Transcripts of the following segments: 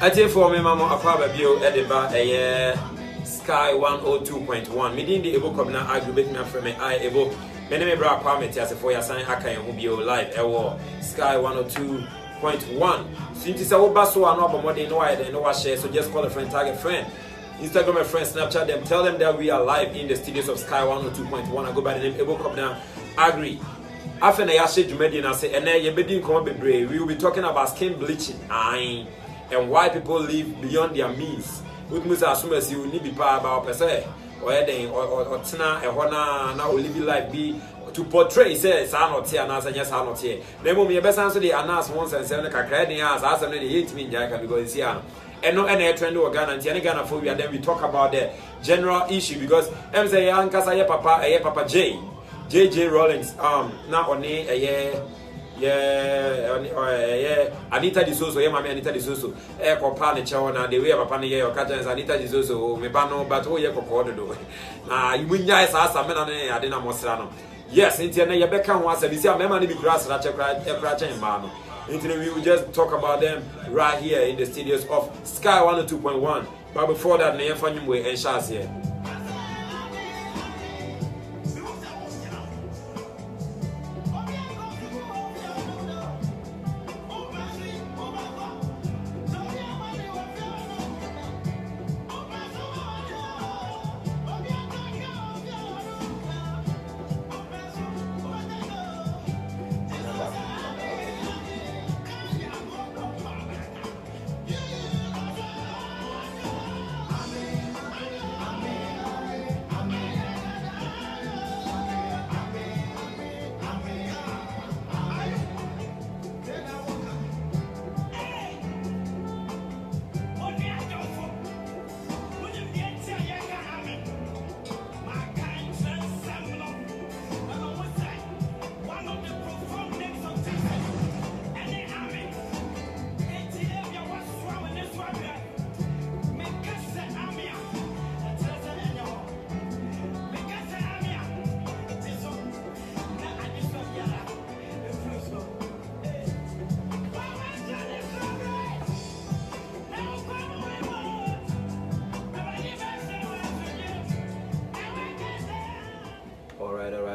I tell for me, Mama, a father bill at the bar a year Sky 102.1. Me didn't able come now aggravate me from me. I able many me bra permit as a 4 year sign. I can who be live a war Sky 102.1. Since it's a whole basso and no more than no I know I share. So just call a friend, tag a friend, Instagram a friend, Snapchat them, tell them that we are live in the studios of Sky 102.1. I go by the name able come now agree. After I asked you Median, I say, and then you be come be brave. We will be talking about skin bleaching. And why people live beyond their means. With Musa Sumas, you need to be part about per se, or anything, or Tina, and Hona, now living life be to portray, says, I'm not here, and as yes, I'm not here. They will be a best answer the announce once and send a credit as I said, 8 me, Jack, because it's here. And no any trend or Ghana, and Ghana phobia, then we talk about the general issue because I'm saying, Uncle Papa J.J. Rollins, now on a year. Yeah, Anita Di Soso, Mamma Anita Di Soso, Eco Panichona, the way of a panier or Catans, Anita Di Soso, Mebano, but oh, you could do. You win yes, as a man, I didn't Mostrano. Yes, in Tiana Becca was a Visa Memani grass, Ratcha man. Until we will just talk about them right here in the studios of Sky 102.1. But before that, Naya Fanimwe and Shaz here.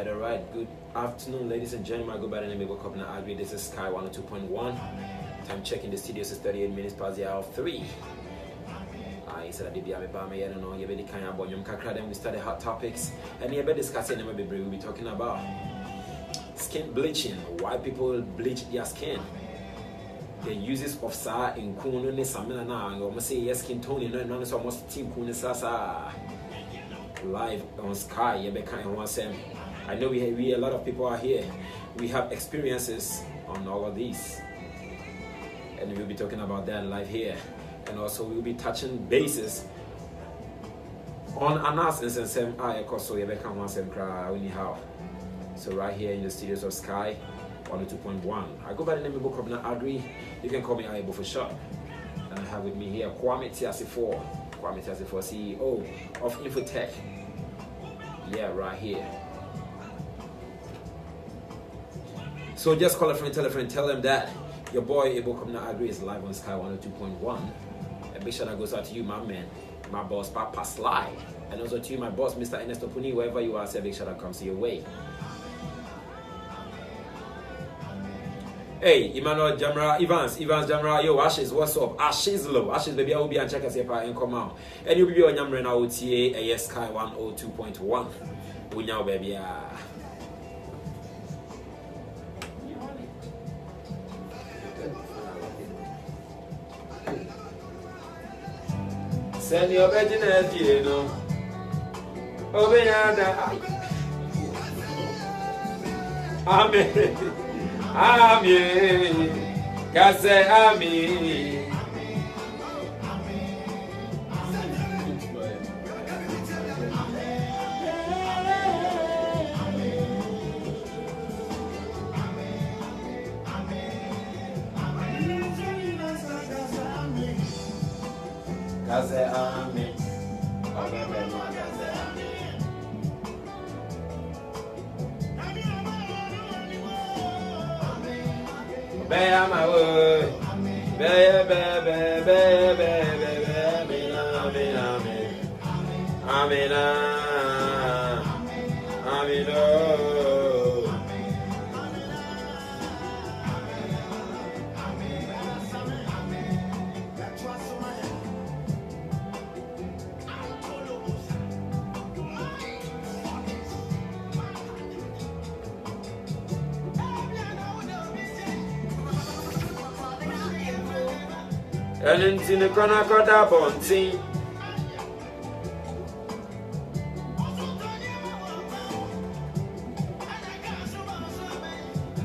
All right. Good afternoon, ladies and gentlemen. I go by the name of Kopna Agri. This is Sky 102.1. Time checking the studios is 38 minutes past the hour 3. I said I don't know. You kind of then we started hot topics, and you better discussing them. We'll be talking about skin bleaching. Why people bleach their skin. The uses of sa in kuno ne samina na. Almost say yes, skin tone. No, it's almost team kuno sa. Live on Sky, you kind of want to. I know we a lot of people are here. We have experiences on all of these, and we'll be talking about that live here. And also we'll be touching bases on announcements and some so you can want some cry anyhow. So right here in the studios of Sky 102.1. I go by the name of Kopna Agri. You can call me Aibo for short. And I have with me here Kwame Tiasifo, CEO of Infotech. Yeah, right here. So just call a friend, tell them that your boy Ebo Komna Agri is live on Sky 102.1. A big shout out goes out to you, my man, my boss Papa Sly, and also to you, my boss Mr. Ernesto Puni, wherever you are. Say a big shout out comes your way. Hey, Emmanuel Jamra, Evans Jamra, yo, Ashes, what's up? Ashes low, Ashes baby, I will be and check us if I come out. And you'll be on Yamra now, OTA, Sky 102.1. We now, baby. Send your virgin, you know. Over yonder. Amen. Amen. God say Amen. God say Amen. Bear my word. Bear, bear, bear, bear, bear, bear, amen, amen. Amen, amen, oh. And in the corner, got up on team.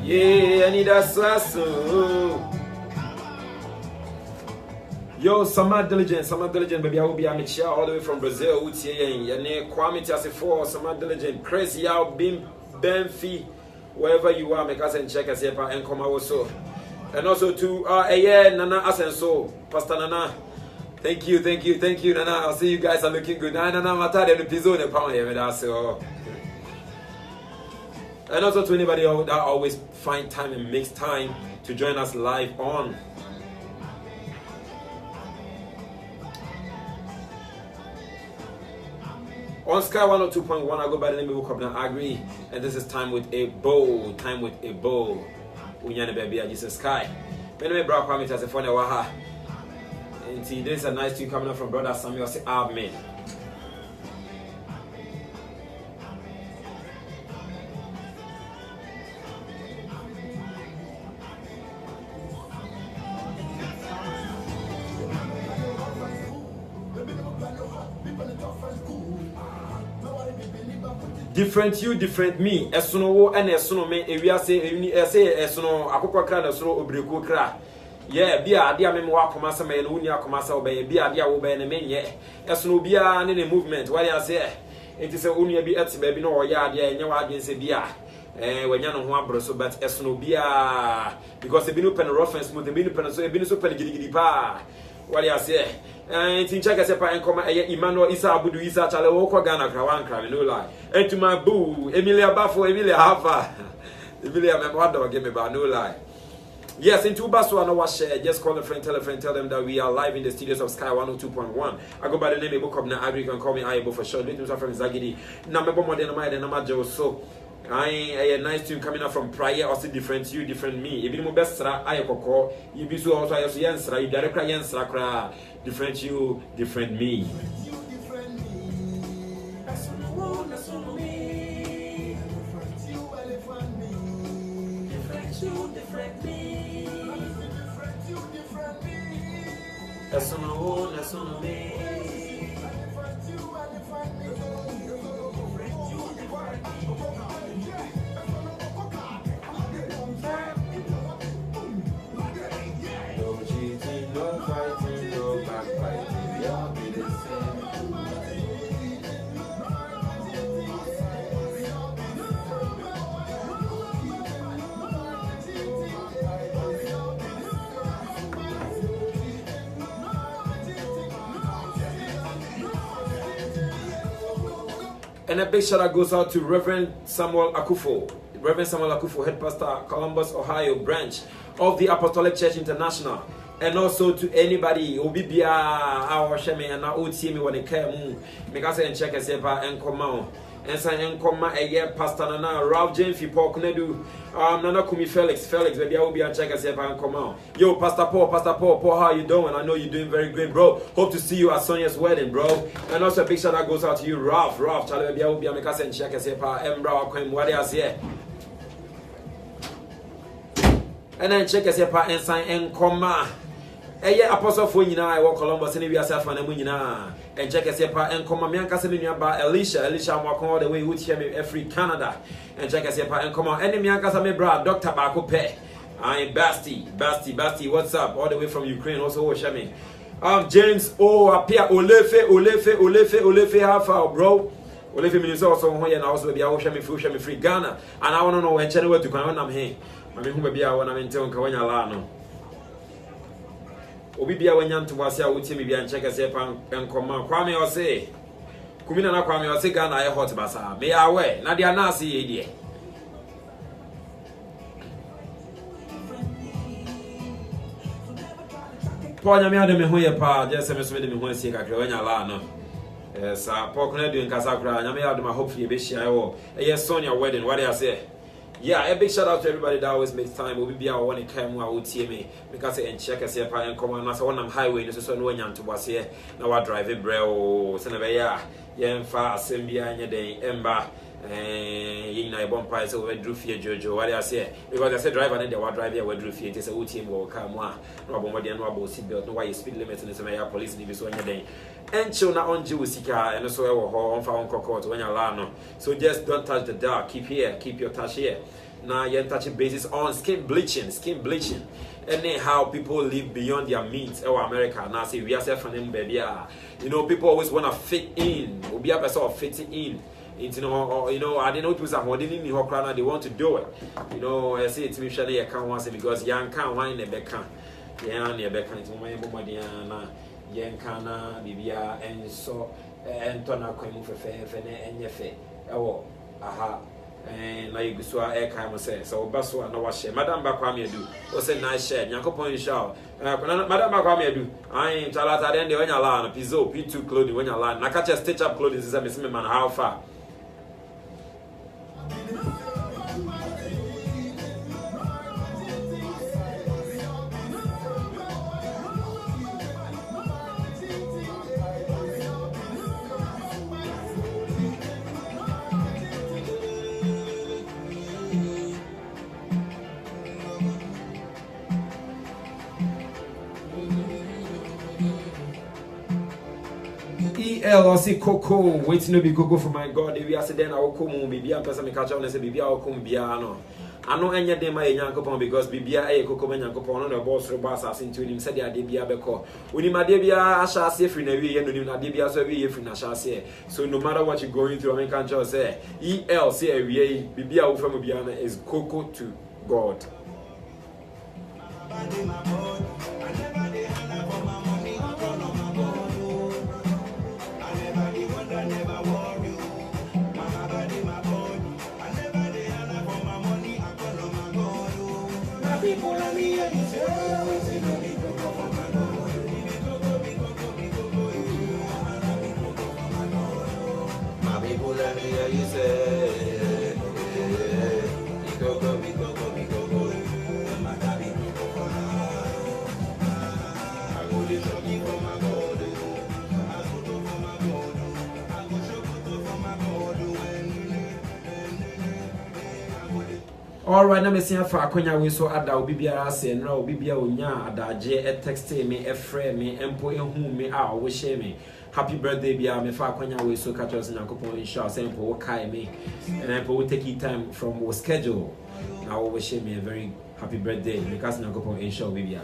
Yeah, I need a sasso. Yo, Summer Diligent, baby. I will be a Michelle all the way from Brazil. Your name, Kwame Tiasifo, Summer Diligent, Crazy Out, Bim, Benfi, wherever you are, make us and check us here and come also. And also to Nana Asenso, Pastor Nana. Thank you, Nana. I'll see you guys are looking good. Nana, Matade, the Pizone, Pound, and also to anybody that always find time and makes time to join us live on Sky 102.1. I go by the name of Kobna Agri, and this is Time with a Bow. Unyane baby, Jesus Sky. Anyway, bro, Kwame Tiasifo waha. And this is a nice tune coming up from Brother Samuel. Say amen. Different you, different me. Esuno wo and esuno me. Ewia say esuno akokwa kra na esuno obreku kra. Yeah, bia ade a me wa komasa me no uni akomasa obey. Bia ade a wo be na me nye. Esuno bia ne movement. What I say? It is a uni bi ati ba bi no wo ya ade enye wa ade nse bia. Wanya no ho abro so but esuno bia because e bi no pen rough smooth, e bi no pen so e bi no so pen gidi pa. What I say? And in check sepa and come Emmanuel Isa Abudu Isa Chale Woko Ghana Krawan Kram, no lie. And to my boo, Emilia Bafo, Emilia Hafa, Emilia Memwado, give me by no lie. Yes, in two basso, I know what share. Just call a friend, tell them that we are live in the studios of Sky 102.1. I go by the name of Book of Agri, can call me Aibo for sure. Little from Zagidi. Number more than a mile and a majo. So I a nice tune coming up from Prior, also different you, different me. Even more best, I call you be so also as Yansra, you direct Yansra, different you, different me. And a big shout out goes out to Reverend Samuel Akufo, head pastor, Columbus, Ohio branch of the Apostolic Church International. And also to anybody, Obibia, our Shemi, and now OT me when they came, make us and check us and come out. And say and come a year pastor Nana, Ralph James, Paul Kunedu, Nana Kumi Felix, baby, I will be and check us and come out. Yo, Pastor Paul, how you doing? I know you're doing very great, bro. Hope to see you at Sonia's wedding, bro. And also a big shout out goes out to you, Ralph, Charlie, baby, I will be and make us and check us and bro, what else here? And then check us and sign and come out. Apostle for you I walk Columbus and we are self and and check us and come on by Alicia walk all the way with him every Canada and check us and come on enemy me bra Dr. Bako Pe. I'm Basti, what's up? All the way from Ukraine, also Shami. James appear Olefe Alpha, bro. Olefe means also here and also be Shami free Ghana. And I want to know when channel to come on here. I mean who be I want to maintain Kawanya Lano. Obibia wanyan to was here with me and check us and come on. Kwame or say Kumina na Kwame or say Ghana hot basa. May I wear Nadia Nasi idea. Paul Yamia de Mehoya Pa, just a message with me when I see Kakronia Lano. Yes, Paul Canadian Casacra, Yamia de my hopefully Bishia. Yes, Sonia wedding, what do I say? Yeah, a big shout out to everybody that always makes time. We'll be our one time who will see me because and check us here and come on. As I want on highway, this is so no to was here. Now I drive it, bro. Senabaya, yeah, far Assembia and your day, Ember. In a bomb price over Drew Fear Jojo, what I say because I said driver and they were driving with Drew Fear. It's a team will come one. Robert and Robo seatbelt, no why you speed limits in the police in this one day. And chill not on Jewsika and also on found court when you're lano. So just don't touch the dark, keep here, keep your touch here. Now you're touching basis on skin bleaching. Anyhow, people live beyond their means. Oh, America now say we are self and baby. You know, people always want to fit in. We'll be able to sort of fitting in. Into I didn't know it was a holding in Hokrana, they want to do it. You know, I say it's usually I can't want because young can't wine a becca. Yeah, near becca, it's my Madiana, Yankana, Bibia, and so Antona Quemu for fair and Yefe. Oh, aha. And like you saw air kind of say, so Basso and no wash. Madame Bakwame do. What's a nice shed? Yankopon show. Madame Bakwame do. I ain't Chalata then the when you land, Pizzo, P2 clothing when you land. I catch a stitch up clothing is a Miss Man, how far? ELC Coco, waiting to be Coco for my God. If you are then I will come, maybe I'm person catch on and say, maybe I will come Biano. I know any day my Yankopon because Bibia a Coco Yankopon on the boss robust as into him said, I did be a beco. When you my debia, I shall say free every year, no, Debia, so every year free, I shall say. So no matter what you're going through, I can't just say ELC every year, Bibia from Biana is Coco to God. All right, now me see for akonya we so ada obi biara se nra obi bia onya adaje e text me e frame me empo ehun me a wo share me happy birthday bia me for akonya we so catch us Nyankopon inshallah say empo wo kai me and empo we take time from our schedule now we share me a very happy birthday because Nyankopon inshallah bia.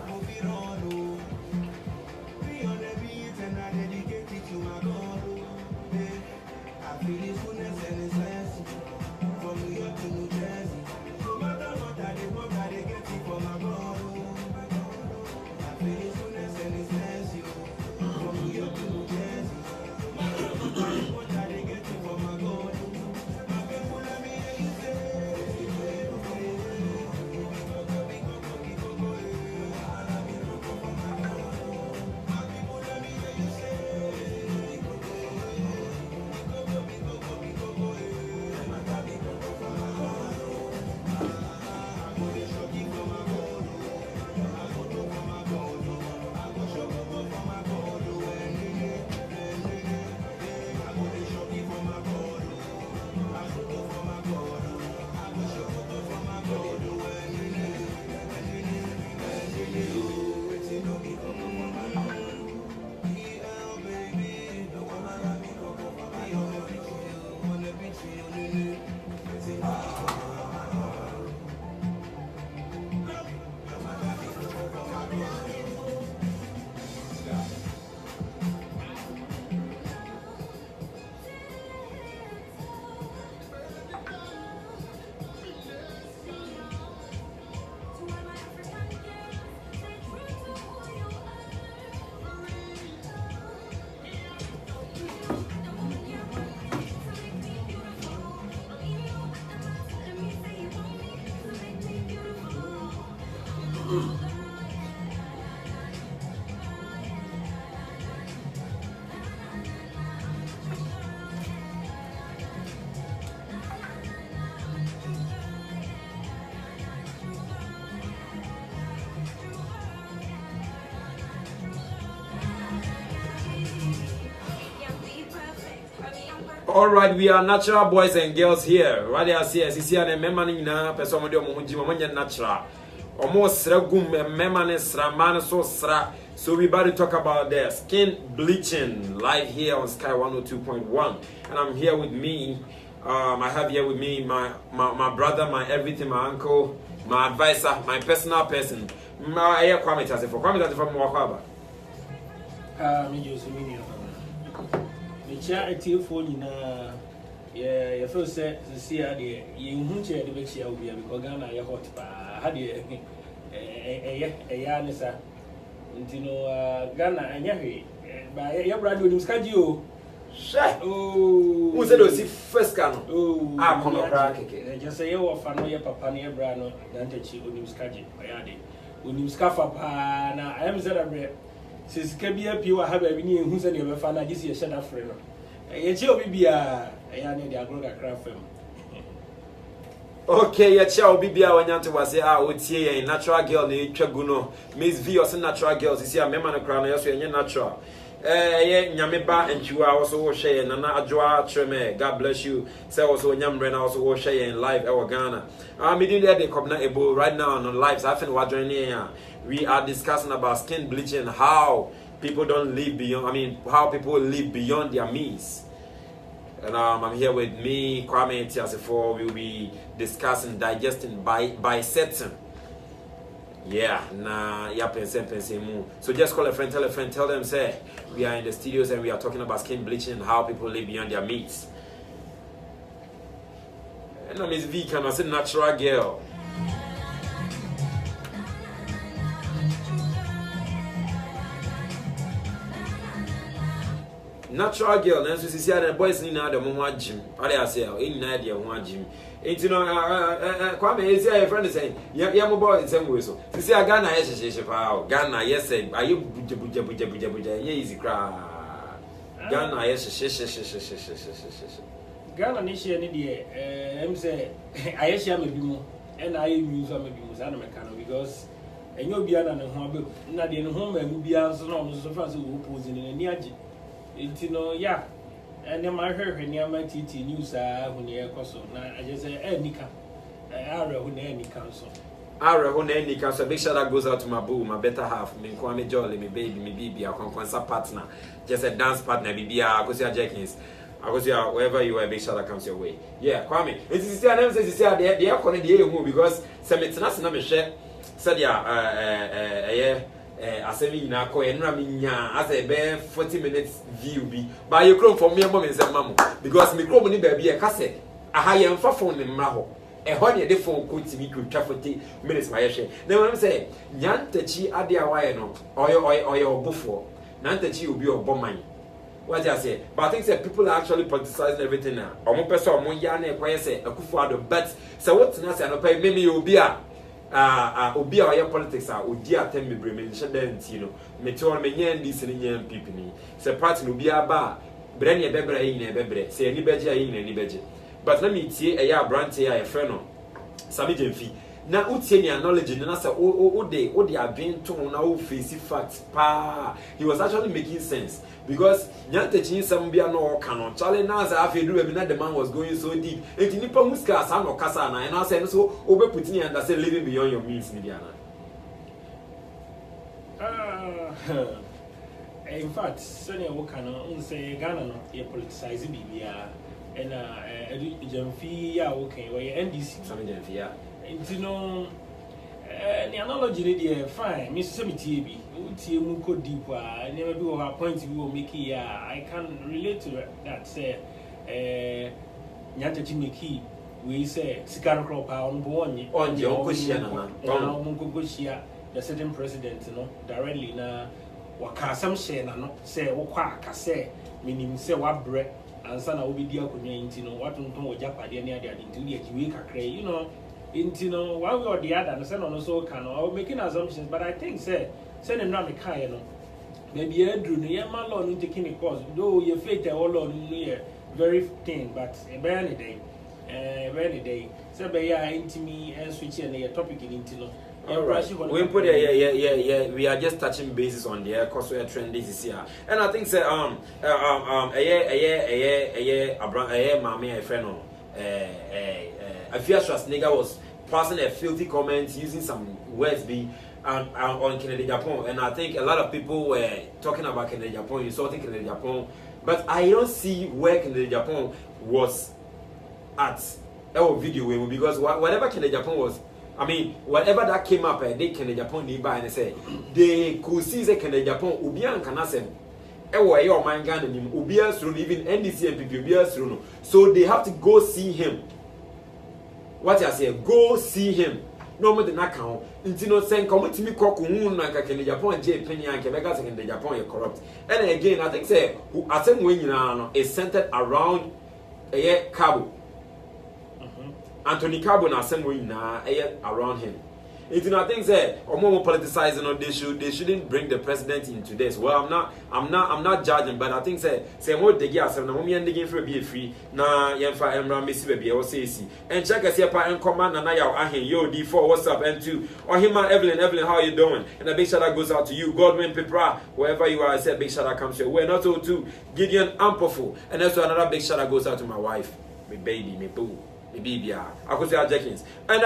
all right, we are natural boys and girls here. Right there, see, and memory na person with your mom, natural. Almost regum, memory, man, so sra. So we about to talk about the skin bleaching live here on Sky 102.1, and I'm here with me. I have here with me my brother, my everything, my uncle, my advisor, my personal person. My Kwame Tase for Mwakaba. Me use me. Me chair a tear for you na. Yeah, your first set to see how the you chair the next year will be because Ghana ya hot pa. How do you a yanisa? Ntino Ghana and Yahi. By your brother with Skadio. Oh, who said was first canoe? Oh, come on, just say you fan your papa near Brano, Dante Chi, Unimskaji, Bayadi. Unimskafa pa na I am Zerabre. Since Kabia Pure have a venue who's any of a fan, I just see a shut up friend. A chill be a yanni the Agroga craft film. Okay, your child be a when you was a would see a natural girl named Chaguno. Miss V or natural girls, you see a member of crown, yes, you're natural. Nyameba and you are also sharing Nana Adjoa Treme. God bless you. Say also Nyamren also sharing live our Ghana. Me didn't they come able right now on live. I think we're joining here. We are discussing about skin bleaching, how people don't live beyond. I mean, how people live beyond their means. And I'm here with me, Kwame Tiasefo. We'll be discussing digesting by setting. Yeah, nah, yeah, pense mu. So just call a friend, tell them, say, we are in the studios and we are talking about skin bleaching and how people live beyond their means. And Miss V can say natural girl. Natural girl, and so see the boys in the moment gym. I say, in idea one gym. And you know, Kwame is a friend is saying, yeah, boy, in some way. So, to see a Ghana, yes, Ghana, yes, are you buja, easy cry. Ghana, yes, Ghana, Nishi, and the say, I am a bimo, and I use a mechanic because and you'll be an home, not in home, and will be answered on the surface who pose in a near. It's no, yeah. And then I heard when you might eat news when you are so. Now I just say, Nika, Ara when any council. Ara when any council. Big shout out goes out to my boo, my better half, me Kwame Jolly, me baby, me baby, our concert partner, just a dance partner, baby, Akosia Jenkins. Akosia, wherever you are, big shout out comes your way. Yeah, Kwame. It is the name says, they are calling the move because some it's not a share. Said, yeah, asemi na ko enra mi nya as a be 40 minutes view bi ba ye krom for me mom nsem mamo because me krom ni ba bi e ka se aha ye mfa phone ni mra ho e ho ne de phone ko timi twa 40 minutes ma ye hwe na when say nyantachi ade awaye no oyo obufo nyantachi obi oboman what I say but I think say people are actually politicizing everything now omo pese omo ya na e kwaye say Akufo-Addo but say what na say no pay me obi a obi a politics a odi atem bebre me nche denti no meteor me nya ndi sene nya MPP ni se party no bi aba bre ne bebra yi ne bebre se ani beje yi ne ani beje but na me tie eya brand ya e frɛ no Sami Jemfi na utie ni knowledge na say o de adwen to na o face fact pa he was actually making sense because nyantachi some bia no canon challenge na say afedu be na the man was going so deep enti nipa muska asa no kasa na na say so obe put ni under say living beyond your means ni bia na in fact senior wo kan no say Ghana no e politicize bibia and Jemfi ya wo kan wo NDC Sami Jemfi ya you know, the analogy is fine. Mr. Semiti, you will go deeper. I never do a point you will make here. I can relate to that. Say, Nyata Chimiki, we say, Sikara Crop on Bonnie, on your Kushia, the certain president, you know, directly now, what Kasam say, no, say, Waka say, meaning say what bread, and son will be dear community, you know, what don't know Japadi near the Intuit, you know. You know, one way or the other, and send on also can or making assumptions, but I think send him down the car, you know. Maybe you drew the man law into taking a course, though your fate all on very thin, but a very day. So, by ya into me and switch and a topic in Intino. All right. We put yeah. We are just touching bases on the cause we are trending this year, and I think say mama a friend Afia Schwarzenegger was passing a filthy comment using some words on Kennedy Japan, and I think a lot of people were talking about Kennedy Japan, insulting Kennedy Japan, but I don't see where Kennedy Japan was at our video because whatever Kennedy Japan was. I mean, whatever that came up, they Kennedy Japan nearby and say they could see the Kennedy Japan Ubian Kanasem. Your mind gun and Ubia through even NDC and PPBS through. So they have to go see him. What I say, go see him. No more than account. Intino saying, come to me, Cocoon, like Kennedy Japan, J. Penny and Quebec and the Japan, you're corrupt. And again, I think say, who I think when you is centered around a Cabo. Anthony Cabo na same way na around him. It's not things that or more politicizing or they shouldn't bring the president into this. Well, I'm not judging, but I think say more the gas na mommy and the game for be free na yemfa emra mesi baby or say and check us here pa and command na ya ahin yo D4 what's up and 2 or him Evelyn how you doing? And a big shout out goes out to you Godwin Pepra wherever you are. I said big shout out comes your way. Not all to Gideon Ampofo and also another big shout out goes out to my wife, my baby, my boo. Bibia, I could say Jenkins. And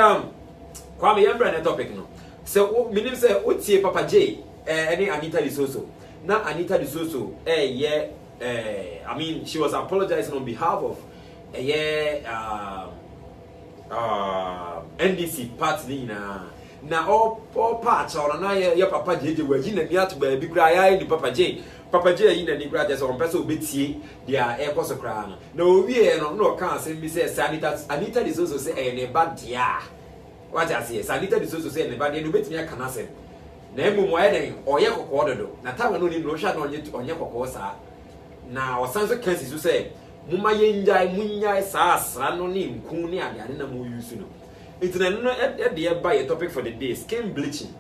Kwame Yembra topic no. So meaning say Utie Papa J any Anita Disoso. Now Anita Disoso I mean she was apologizing on behalf of NDC party na all parts or na your Papa J were in the to be cry the Papa J in the graduates on person betie their air cost crown. No, we no can't say me say Anita is also say a bad dear. What I say, Anita is also saying about the bit me a canasem. Name wedding or Yako quarter. Natawa no in Russia on Yako Cosa. Now, Sansa Kensis to say, Muma Yenjai Munya Sas, Ranonim, Kunia, and Namu Yusuno. It's at the by a topic for the day skin bleaching.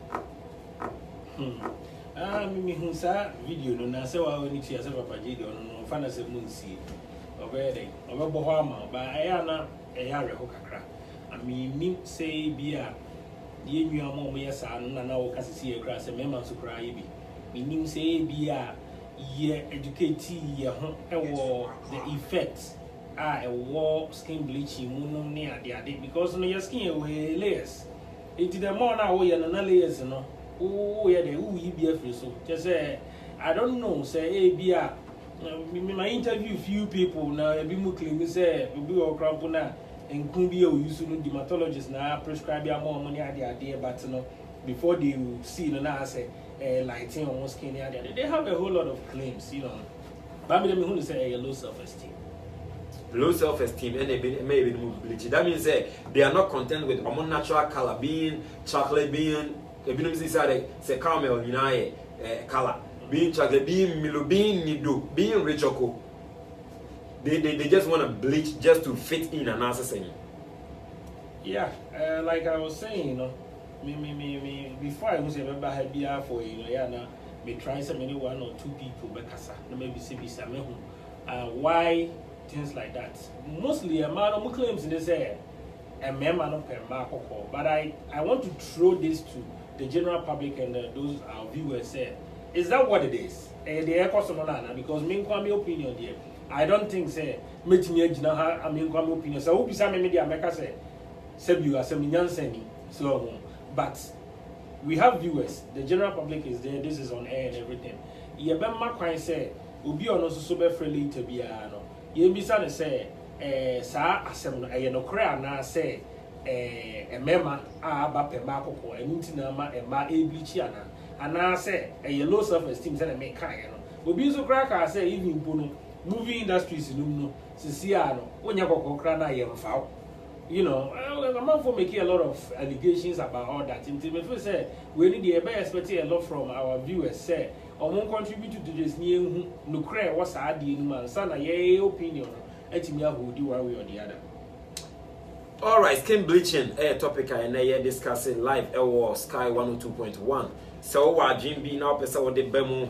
Me who saw video no na say wa oni tia say Papa J no fa na say munsi obede obebo ho ama ba aya na eya re ho kakra ami say bia ye nwa mo yesa no na wo kasisi e kra say mema so kra ye bi minim say bia ye educate ye ho ewo the effects e wo skin bleaching mu no ne ade because no your skin we layers it the more na wo ye na layers no. Oh, yeah, they will be a free so. Just say, I don't know, say, Bia. My interview few people now, a bit more clean, say, we be all crampona and could be a use dermatologist now, prescribe more money idea, but no, before they see the now say, lighting on skin, they have a whole lot of claims, you know. But I'm going to say a low self-esteem. Low self-esteem and maybe mobility. That means they are not content with a more natural color, being chocolate, being. Ebinum say caramel color being chocolate being milo being nido being richoko they just want to bleach just to fit in an answer saying like I was saying, you know, me before I was ever had beer for you know na me try some many one or two people bekasa no maybe say why things like that mostly a man of claims in this area and member no per but I want to throw this to the general public and those our viewers say, is that what it is? The air cost because me opinion there. I don't think say meet me I mean opinion. So who some media make say you are some so but we have viewers, the general public is there, this is on air and everything. Ye be ma kwan say obi ono so be friendly to be no. Ye bi sa say sa asem no e no kra na say a mema aba pema kokko eninti na ma ema eblichi ana say a low self esteem say na me kan no obi so kra ka say even pono movie industries no sisia no wonya kokko kra na ye mfa you know I'm not for making a lot of allegations about all that until me feel say we need to be expecting a lot from our viewers say or won contribute to this new no kra what sa ade no man sa na ye opinion etimi ahodi one way or the other. Alright, skin bleaching, topic I na discussing live Sky 102.1. So what Jim B now pesa what the bemu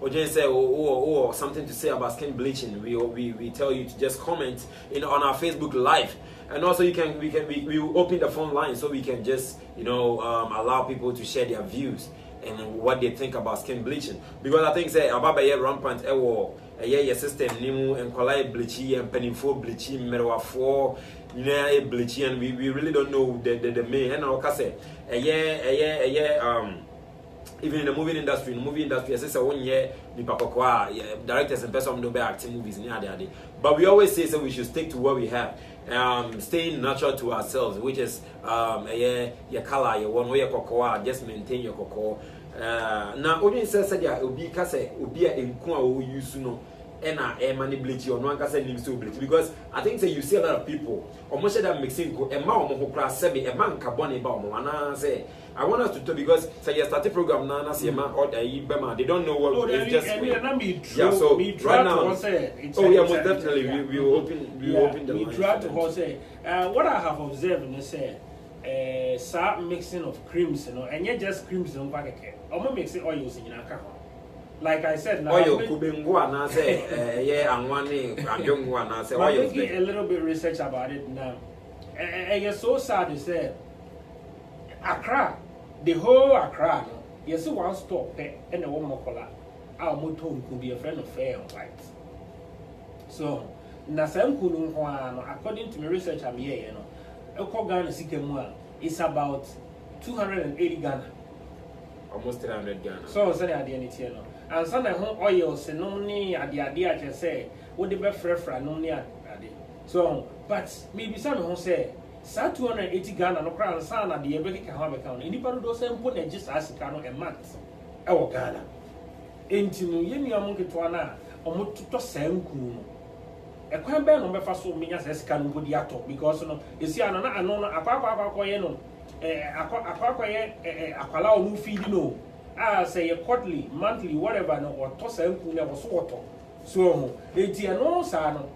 Ojen say or something to say about skin bleaching, we tell you to just comment on our Facebook Live. And also we open the phone line so we can just allow people to share their views and what they think about skin bleaching. Because I think say ababa ye rampant your system nimu and kwalai bleaching and penifo bleaching merwafo bleaching, and we really don't know the main. And I say even in the movie industry, I say 1 year directors and person do acting movies in the but we always say we should stick to what we have. Staying natural to ourselves, which is your color, your one way cocoa, just maintain your cocoa. Now only says that ubi kase ubia enkwa use no and manipulate you no kase nim so bleach, because I think say you see a lot of people almost that mixing go e ma omo kra sebe e man carbon ba omo ana say I want us to talk, because say you start a program now na say ma or they don't know what it's just so right now most definitely we will open the line. Try to say what I have observed is say start mixing of creams, and yet just creams don't pack I'm mixing oils in your car. Like I said, now oil kubengwa na say anwane anjongwa na say oil. I'm making a little bit research about it now. And you're so sad to say Accra, the whole Accra, you see one stop and the one more color. Our motto could be a friend of fair and white. So, Nasam Kunun, according to my research, I'm here, Ghana Sikemwa is about 280 Ghana. Almost 300 Ghana. So, say at the end, and some oils, and only at the idea to say, what the best reference only at so, but maybe some who say, Sa 280 Ghana no crown sana the ebeki can have account. Anybody do same put just as a month. Our Ghana. Enti no yemi amonke to ana omo to same ku. E kwan be no be fa so menya se sika no bodi ato, because no esi ana na ano akwa ye no akwa ye akwala o no feed no. Say a quarterly, monthly, whatever no or to same ku na so water. So enti ano sa no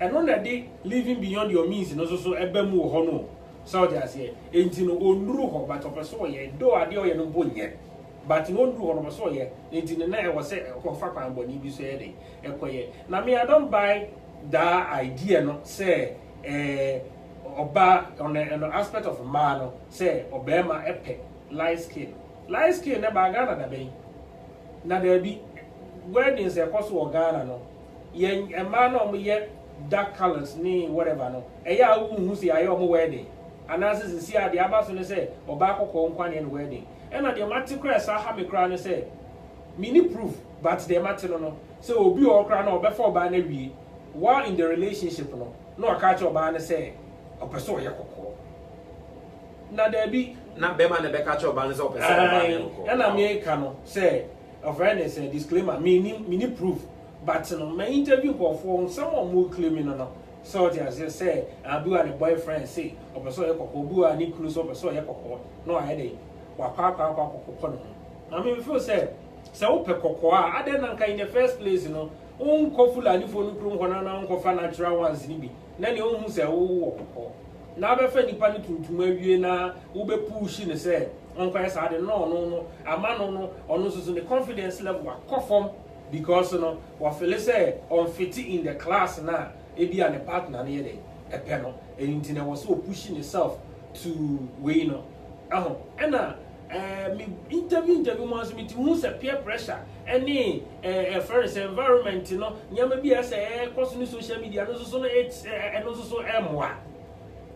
and on that day, living beyond your means, no so ebemu hono. So just here, ain't no onru but of a soye, do a dear no bonye. But no do on a soye, ain't in the night was said, Cofaca and Bonnie be said, now me, I don't buy that idea, no say, oba on an aspect of man, say, Obama epic, light skin, never Ghana, bay. Now there be weddings a cost of Ghana, no, yen a man on me yet. Dark colors, whatever no. Eya who say I am wedding. And as is see the abasun say, Obako Kwan and wedding. And at the maticress, I have a crown and say, mini proof, but the matter no. So be all crown or before banner while in the relationship no a catch or banner say, or person yakoko. Now there be not Bema and catch or banners up and I may cano say, a friend is a disclaimer, mini proof. But my interview for someone who claiming no. So as you say, I do and a boyfriend say, or person do a new cruise over so no I had a waka. I mean, before said, so pecocoa, I didn't in the first place, coffee and phone room when I don't natural ones in me. Then you almost say, oh, now the friendly panic to maybe now, Ube pushing and say, Uncle, I said, no, a man no, or no, so the confidence level, cough. Because what Phyllis said on fitting in the class now, it be an partner near a panel, and it was so pushing itself to win. And me interview wants me to use a peer pressure, any first environment, maybe as a crossing social media, and also M1.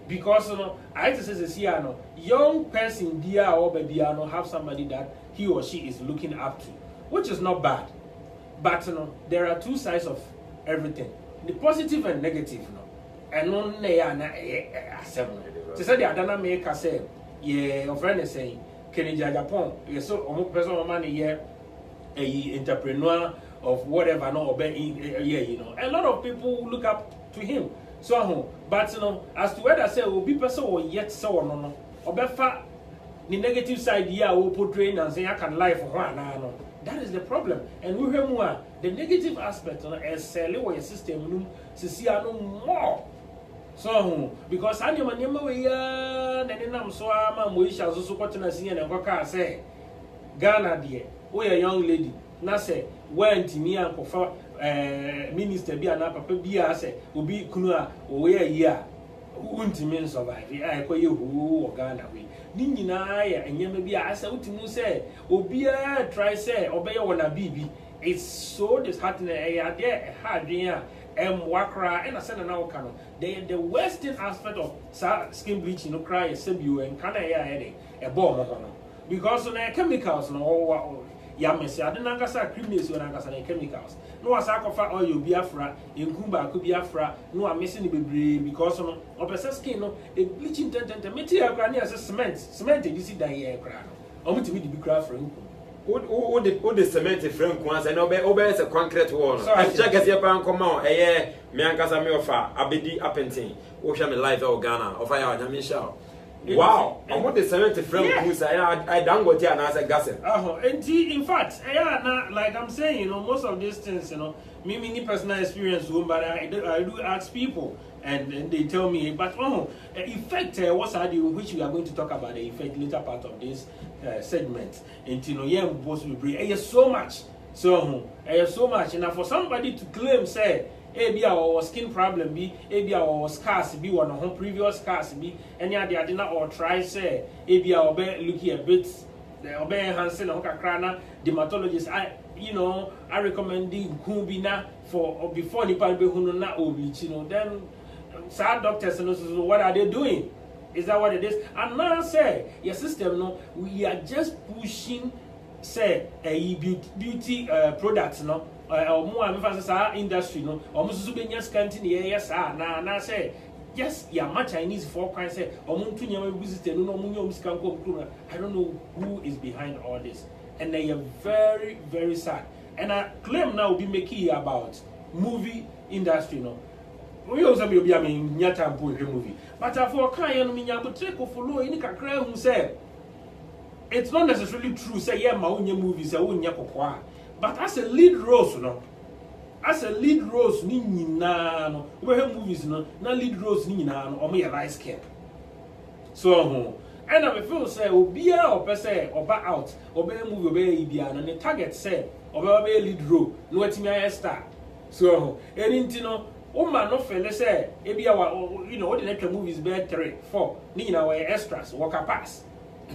Because I just say, young person, dear or baby, have somebody that he or she is looking up to, which is not bad. But there are two sides of everything, the positive and negative. And no, they are not seven. To say the Adana maker say, yeah, your friend is saying, Kenija Japan, you're so almost personal money here, a entrepreneur of whatever, no, a lot of people look up to him. So, but as to whether say will be person or yet so no, or better the negative side, yeah, will portray and say I can lie for one. That is the problem. And we have more the negative aspect as selling system to see no more. So because I am a then I'm so I'm we shall also continue seeing and work say Ghana dear, we a young lady, na say went me and kofa minister bi ana papa bi a say obi kunu a o ye yi a untimi survive ai ko ye hu o Ghana we ni nyina ya enyema bi a say utimu say obi a try say obeye wona bibi. It's so disheartening. There hard wakra and I said now can the western aspect of skin bleaching no cry is you and can a bomb because on chemicals no yamesi I didn't say criminals when I say chemicals no as I oil biafra in kumba could biafra no I'm missing the because of skin no a bleaching material as cement you see that here crown almost to be the craft for Who the cement frame once and obey a concrete wall. I check as your pan come out, me and Casamiofa, Abedi Appenting, Ocean Life of Ghana, of Fire Michelle. Wow, and what the cement frame I don't go there and as a gossip. And in fact, like I'm saying, most of these things, me personal experience, but I do ask people. And they tell me, but effect what's which we are going to talk about the effect later part of this segment. And supposed to be so much. So and for somebody to claim say be our skin problem be our scars be one of previous scars be any other did not or try say be our looking a bit obey Hansen or Krana dermatologist I recommend Kumbina for before the palbe hununa obi then sad doctors and what are they doing? Is that what it is? And now say your system we are just pushing say a beauty products or more emphasis our industry almost subenias canteen yes na say yes my Chinese for kind say I don't know who is behind all this and they are very very sad and I claim now will be making about movie industry we also be nyata movie but for kind but follow any kakra who say it's not necessarily true say ma onye movies but as a lead roles ni nyina no we have movies na lead roles ni nyina no omo light skin so and I feel say obia or person oba out oba movie oba ibia no the target say oba lead role no watimi star so anything Oma no fele say ebia what the next movies be 3 4 ni na we extras waka pass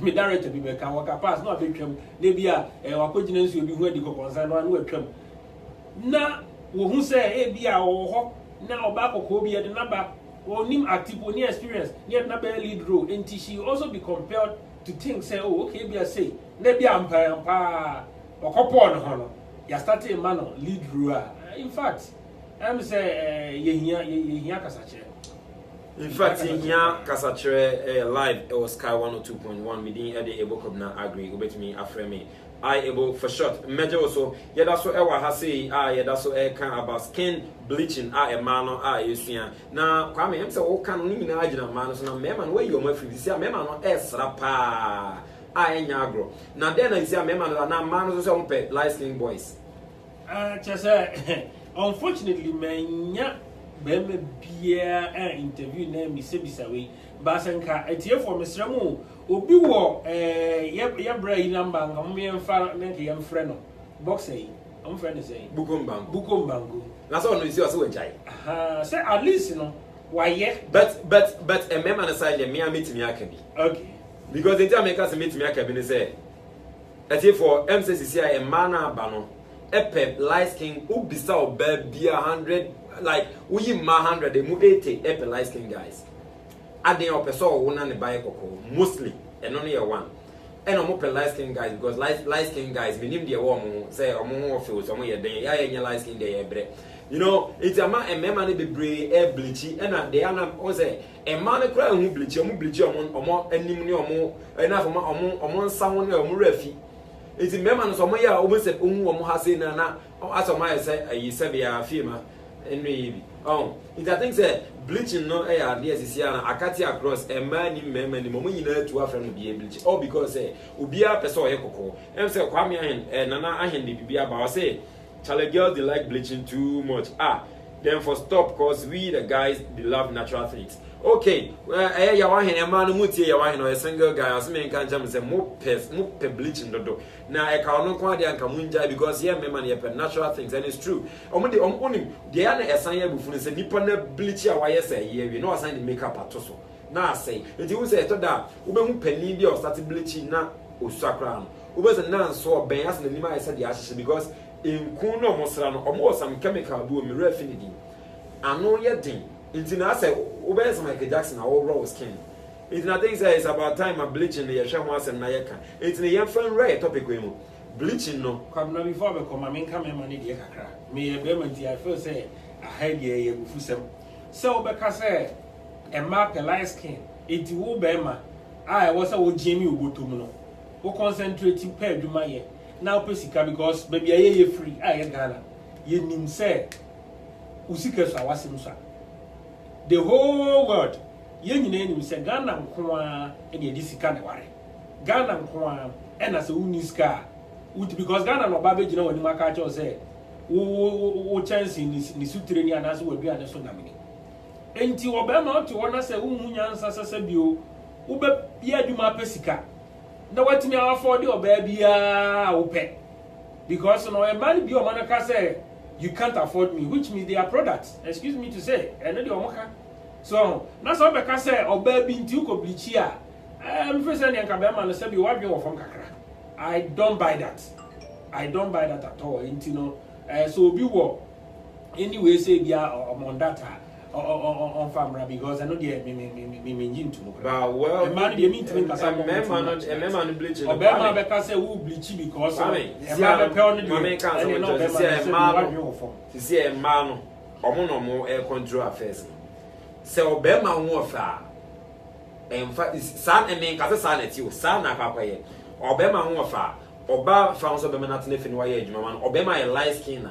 me director bi be kan waka pass no abetwam na bia wakogina nsu obi hu adi concern no atwam na wo hu say ebia wo ho na oba kokko bi de number onim active oni experience near na be lead role and she also be compelled to think say okay bia say na bia ampa okopo no ho no ya start a man lead role in fact I'm say yehia kasache. In fact, yehia kasache live it was Sky 102.1 me din e able come agree go betimi afreme I able for short major also that's so ewa ha say that's so can about skin bleaching e man no esua na kwame em say wo kan ni nyina agina man so na mema no we yo mafiri sia mema no esra pa enya agro na then na sia mema no na man so say on pe light skin boys chese unfortunately, manya bema bia interview na mi sebisa we basanka etie for mesramu obi wo ya bra number nga mo yemfa na ke yemfre no boxer yi am friend say bukombango na so no isi o se wenchai say at least why but a member na side me meet me aka bi okay because the time make us meet me aka bi ne say etie for MCCC a man na ba no Epe light skin ubisa obebia 100 like we ma 100 they move 80 epe light skin guys aden opeso wona ne buy koko mostly and only a one and omo pe light skin guys because light skin guys minim de wo mo say omo ho feel so omo ye den ya ye light skin dey ebre it's a man and member be brave e bleachy and they are o say e man kra hu bleachy omo anim ne omo na for omo nsa ho ne omo rafi. It's a member of my almost said, has in as a my say, a Sabia firma, and maybe. It I think that bleaching no air, dear Siciana, Akatia across a man in memory, the moment you know to have friend be bleach, or because say, Ubia Peso Eco, and say, Kwame and Nana Ahendi be about say, Charlie girls they like bleaching too much. Then for stop, cause we the guys they love natural things. Okay, ya wa hen ma no mutie ya wa hen o single guy as me kan jam say mo bleaching dodo na e ka ono kwa de anka munja because here me man ye natural things and it's true omo de onim de ya na esan ya bufu ne say nipa na bleach ya wa ye say ye we no asan the makeup atoso na say enti wo say to da wo be hu pani bi o start bleaching na osakra no wo be say na so ben as na nima ye say de ahye because in kun no mo sra no omo some chemical do me refinity ano ye din enti na say obey some Michael Jackson our raw skin. It's nothing say it's about time of bleaching the yesha once and nayeka. It's the young friend right topic we mo. Bleaching no. Come now before we come I mean come money the kakra. Me e be I feel say I had ye bufu sem. So because say a map a light skin. It wo be ma. I was a wo Jimmy ugotum no. Wo concentrating pe adwuma ye. Now pesika because baby ye free. I Ghana. Ye nim say usika so awasem so. The whole world, yen say Ghana nkoa e de disika na ware. Ghana nkoa e na se uniska. Because Ghana no ba be gina wani maka cho say wo chance ni sutre ni anase wadu ane so na mini. Enti wo be ma to wona say unhu nyansa sasa bio wo be bia adwuma pesika. Na watimi afford the oba bia wo pe. Because no e man bi o manaka say you can't afford me, which means they are products. Excuse me to say, and the omoka. So that's all because say oba bi nti ko blichia. First and yanka man say be what you from kakra. I don't buy that. I don't buy that at all. Intino. So be wo. Anyway, say be on data on family because I know they me engine to. But well, a man they mean to make a man bleach. Or man because say who bleach because man pe on the see a man omo no air control affairs. Say obema won fa. In fact, san e men kase san eti o san na papa ye. Obema won fa. Oba fa so be na tene fi no ye adwuma man. Obema e light skin na.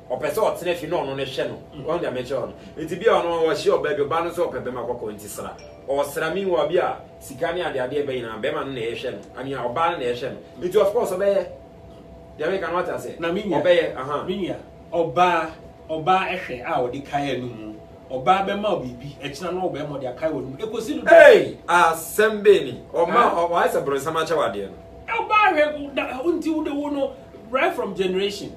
Opese o tene fi no no ne hye no. On dia meche on. Enti bia ono wo hye oba bi oba no so opebe makoko enti sra. O sra mi wo bia sika ni ade ade be na be ma no na ye hye no. Ani oba na ye hye no. Enti of course obeye. Dia me kan what I say. Na minya. Obeye aha. Minya. Oba ehwe a odi kai anu. Oba be ma bibi echina no oba mo de akai wonu ekosi do hey asembe ni o ma o wa se bro sama cha wade no oba hwe unti wo de wo no right from generation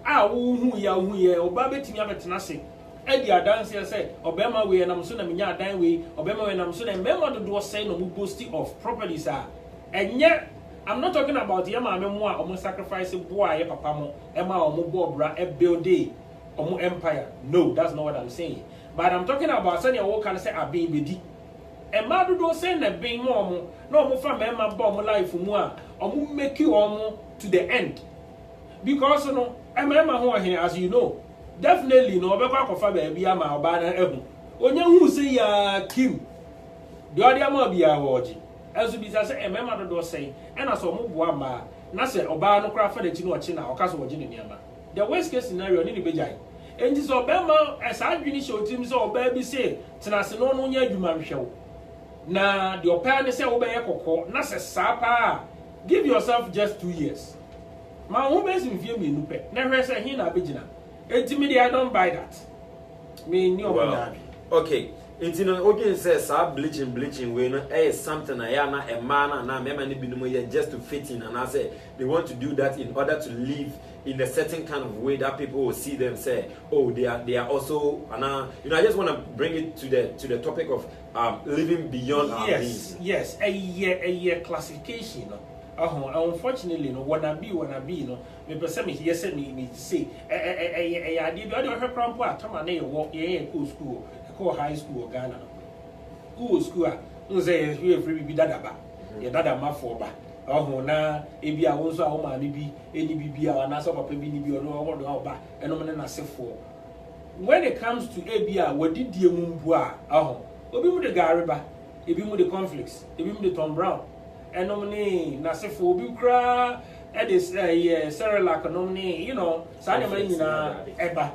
a wo hu ye oba betimi abetena se e di adanse say oba ma we na mso na menya adan we oba ma we na mso na memo do say no mu boasting of properties enye I'm not talking about yama memo a omo sacrifice boa ye papa mo e ma omo bo bra e build omo empire. No, that's not what I'm saying. But I'm talking about saying what can say abin bedi. E ma do say na bin mo omo na omo fa mema ba omo life mu a omo make you omo to the end. Because no e mema ho here as you know. Definitely no obekwa kofa ba bia ma oba na ehu. Onye hu say ya kim. The other ma bia woji. As we say e mema do say e na so omo boa ma na say oba no kra fa da chi no ochi na okaso woji ne niam. The worst case scenario ni bejai. And this Obama as I finish your team so baby say tenase no no nya adwuma nhwew na the opa ne say obey kokko na se sapa give yourself just 2 years ma who base me fie me nupe na hwe say hin na begina enti I don't buy that me ni obana okay enti no ogin say sa bleaching we no something na ya na a man na mema ni binumo ye just to fit in and I say they want to do that in order to live in a certain kind of way that people will see them say, oh, they are also, and I just want to bring it to the topic of living beyond our means. Yes, a year classification. Unfortunately, no, wanna be, no. Me person me here said me say, I did her crampo. Come on, you walk school, high school, Ghana. School, say you free be dadaba, your dada ma for ba. Na ebi a wonso a wo ma ni bi eni bibia na so papa bi ni bi ono wo do ba eno me na sefo when it comes to ebi a wadidie mu mbu a obi mu de gare ba ebi mu de conflicts ebi mu de Tom Brown eno me na sefo obi kra e de Cerelac no me you know sa na man nyina eba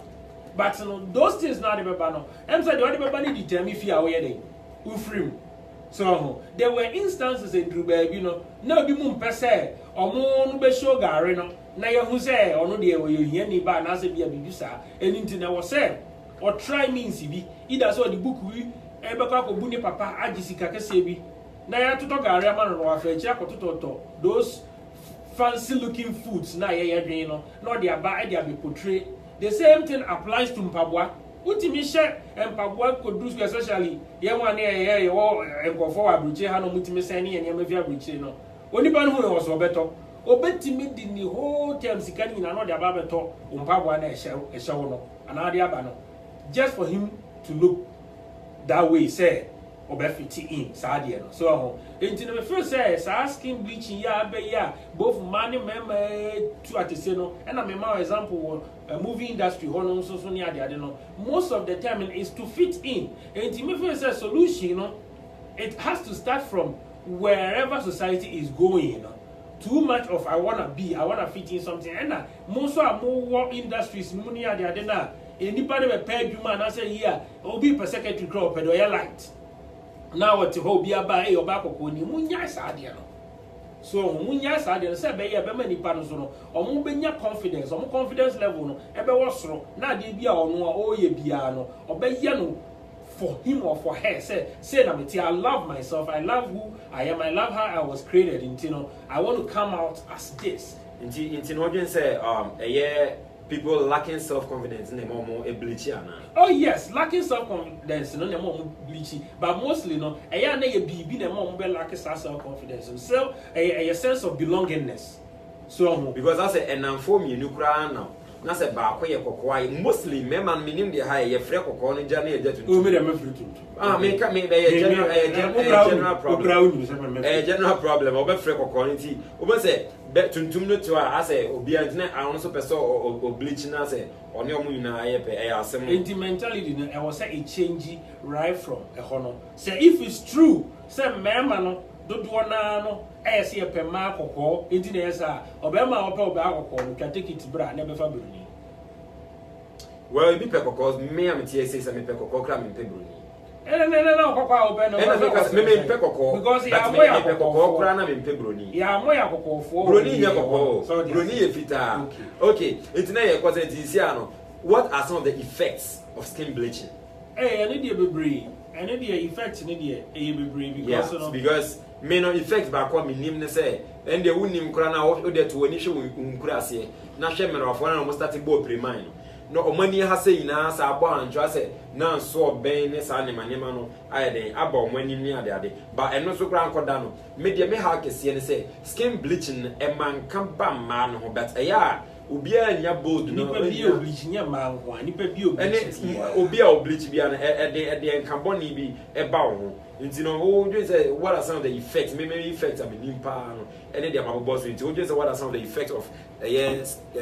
but no those things na de beba no em say de beba ni determine fi a wo ye den u free. So there were instances in Dubai, you know, no be mum per se, or moon be show garino, na ya who say, or no dear, you hear me by Nasa be a bibusa, and into was said, or try means be either so the book we beka ko bu ni papa agisika kese bi na ya toto gare ama no wa fa echi akototo those fancy looking foods na ye dwen no no dey aba e dey be portray the same thing applies to mpaboa utimi hye mpaboa produce especially ye wan ye wo enkofo wa bruche ha no mutimi sen ne ye ma fi abruche no onipa no ho so beto obetimi di ni whole time sika ni na no dey aba beto mpaboa na ehye wo no ana dey aba no just for him to look that way say obefiti in sadia no so enti no me feel say skin bleaching ya be ya both man and men to atese no and me ma example movie industry hono so ni ade no most of the time is to fit in enti me feel say solution no it has to start from wherever society is going you know. Too much of I wanna fit in something and most of more industries mu ni ade na anybody be pay adwuma na say here obi per secretary crop pedo ya light now what ho bia ba e oba kokko ni munya saade no so munya saade no say be ye be manipa no so no omo benya confidence level no e be wo soro na de bia ono a o ye bia no obeye no for him or for her say na me I love myself, I love who I am, I love how I was created, you know I want to come out as this into no just say people lacking self-confidence in the more bleachy. Oh yes, lacking self-confidence no the more bleachy, but mostly no na ye be the more lacking self-confidence. So a sense of belongingness. So because I say and for me you cry now. Na say ba ko ye kokoi mostly me man minim de high ye frɛ kokɔ no gya na ye gya o me de me frɛ tuntu me ka me be general problem general problem o be frɛ kokɔ no ti o be say be tuntum no to a say obi antene awon so person o bleach na say oni omo nyina ye pe e asem enti mentality no e was say a change right from e hono say if it's true say mema no dodo na no say pe ma kokɔ enti na yesa obema ope oba kokɔ no can take it bra na be fa bruni well you be pe kokɔ me am tie say me pe kokɔ kra me pe bruni no kokɔ obe no because me pe kokɔ because ya moya pe kokɔ kra na me pe bruni ya moya kokɔ fo bruni nya kokɔ bruni ye fita okay enti na ye kwase enti sia no what are some of the effects of skin bleaching any dey bebre any dey effect ni dey bebre because me no effect ba kwa minim ne say and the wunim kura na o de to oni hwe unkura ase na hwe me rafo na mo start bo premine no omani ha say na sa abo anjo say na so ben ne sa ne manema no aye den aba omani ni ade ba eno so kura ankoda no me de me ha kese ne say skin bleaching e man kan ba ma no but eya obi anya bold no nipa bi obleach nya ma ho nipa bi obleach obi a obleach bia no e carboni bi e ba ho nti no o just say what are some of the effects maybe effects am nimpa no and they am boss nti o just say what are some of the effects of